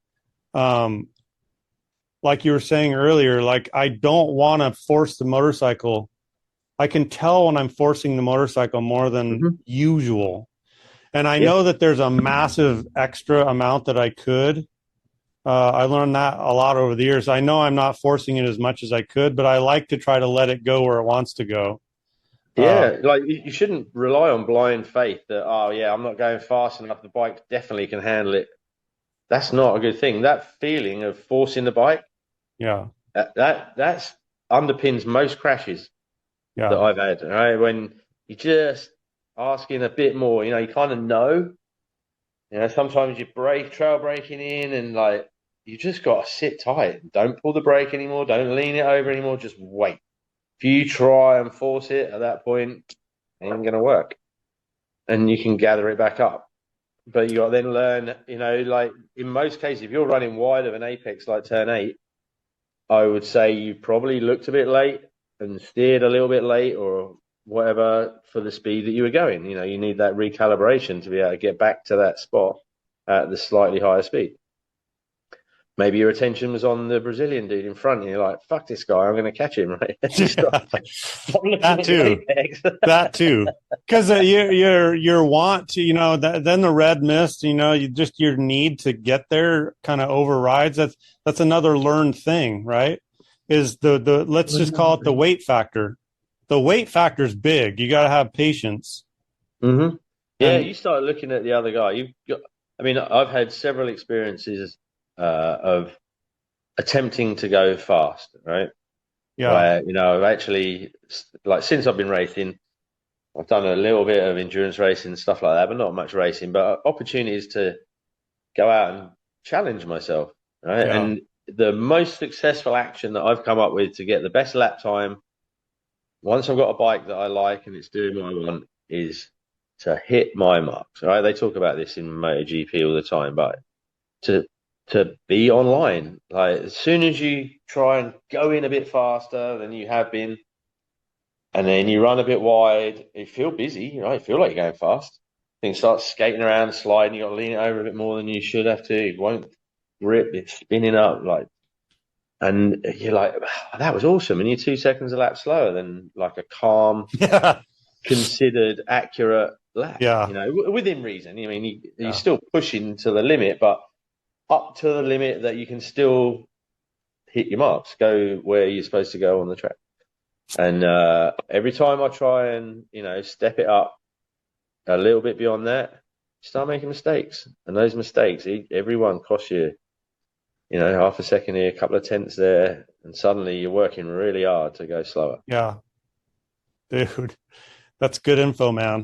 like you were saying earlier, like I don't want to force the motorcycle. I can tell when I'm forcing the motorcycle more than usual. And I know that there's a massive extra amount that I could. I learned that a lot over the years. I know I'm not forcing it as much as I could, but I like to try to let it go where it wants to go. Yeah, like you shouldn't rely on blind faith that, I'm not going fast enough. The bike definitely can handle it. That's not a good thing. That feeling of forcing the bike, that's underpins most crashes that I've had. Right, when you just asking a bit more, you kind of know. Sometimes you trail braking in, and like you just got to sit tight. Don't pull the brake anymore. Don't lean it over anymore. Just wait. If you try and force it at that point, it ain't going to work. And you can gather it back up. But you got to then learn, like in most cases, if you're running wide of an apex like turn 8, I would say you probably looked a bit late and steered a little bit late or whatever for the speed that you were going. You know, you need that recalibration to be able to get back to that spot at the slightly higher speed. Maybe your attention was on the Brazilian dude in front, and you're like, "Fuck this guy! I'm going to catch him!" Right? That too. That too. Because your want to, then the red mist, your need to get there kind of overrides. That's another learned thing, right? Is the let's just call it the weight factor. The weight factor is big. You got to have patience. Mm-hmm. Yeah, you start looking at the other guy. I've had several experiences of attempting to go fast, right? Yeah. Where, I've actually, like, since I've been racing, I've done a little bit of endurance racing and stuff like that, but not much racing, but opportunities to go out and challenge myself, right? Yeah. And the most successful action that I've come up with to get the best lap time, once I've got a bike that I like and it's doing what I want, is to hit my marks, right? They talk about this in MotoGP all the time, but to be online, like, as soon as you try and go in a bit faster than you have been, and then you run a bit wide, you feel busy, right? You feel like you're going fast. Things start skating around, sliding. You got to lean it over a bit more than you should have to. It won't grip. It's spinning up, and you're like, oh, that was awesome. And you're 2 seconds a lap slower than like a calm, considered, accurate lap. Yeah. Within reason. You're still pushing to the limit, but up to the limit that you can still hit your marks, go where you're supposed to go on the track. And every time I try and, step it up a little bit beyond that, you start making mistakes. And those mistakes, everyone costs you, half a second here, a couple of tenths there, and suddenly you're working really hard to go slower. Yeah. Dude, that's good info, man.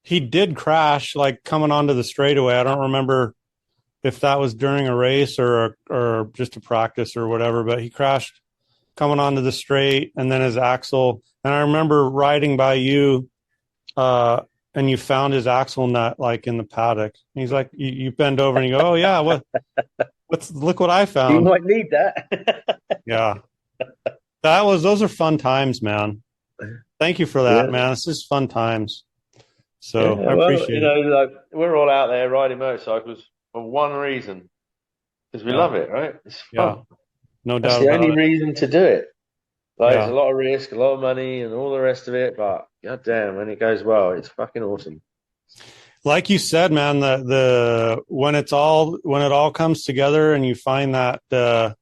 He did crash, like, coming onto the straightaway. I don't remember if that was during a race or just a practice or whatever, but he crashed coming onto the straight, and then his axle. And I remember riding by you, and you found his axle nut, like, in the paddock. And he's like, you bend over and you go, "Oh yeah, look what I found." You might need that. Yeah, those are fun times, man. Thank you for that, man. This is fun times. So I appreciate it. Like, we're all out there riding motorcycles for one reason, because we love it, right? It's fun. Yeah, no doubt. That's the only reason to do it. Like, it's a lot of risk, a lot of money, and all the rest of it. But goddamn, when it goes well, it's fucking awesome. Like you said, man, when it all comes together and you find that,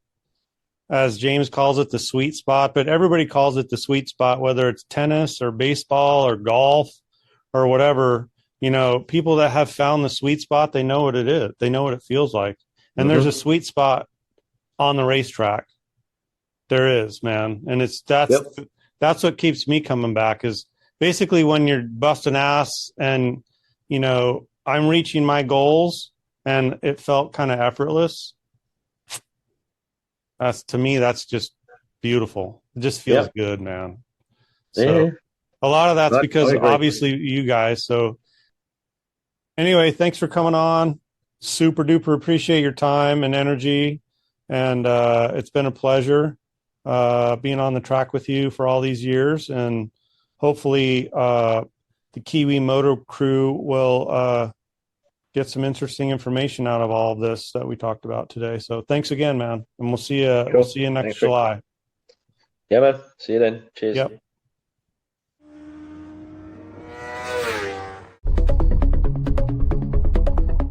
as James calls it, the sweet spot, but everybody calls it the sweet spot, whether it's tennis or baseball or golf or whatever. People that have found the sweet spot, they know what it is. They know what it feels like. And there's a sweet spot on the racetrack. There is, man. And that's what keeps me coming back, is basically when you're busting ass and, I'm reaching my goals and it felt kind of effortless. To me, that's just beautiful. It just feels good, man. So a lot of that's because of, obviously, you guys. So anyway, thanks for coming on. Super duper appreciate your time and energy. And it's been a pleasure being on the track with you for all these years. And hopefully the Kiwi Moto crew will get some interesting information out of all of this that we talked about today. So thanks again, man. And we'll see you next July. Yeah, man. See you then. Cheers. Yep.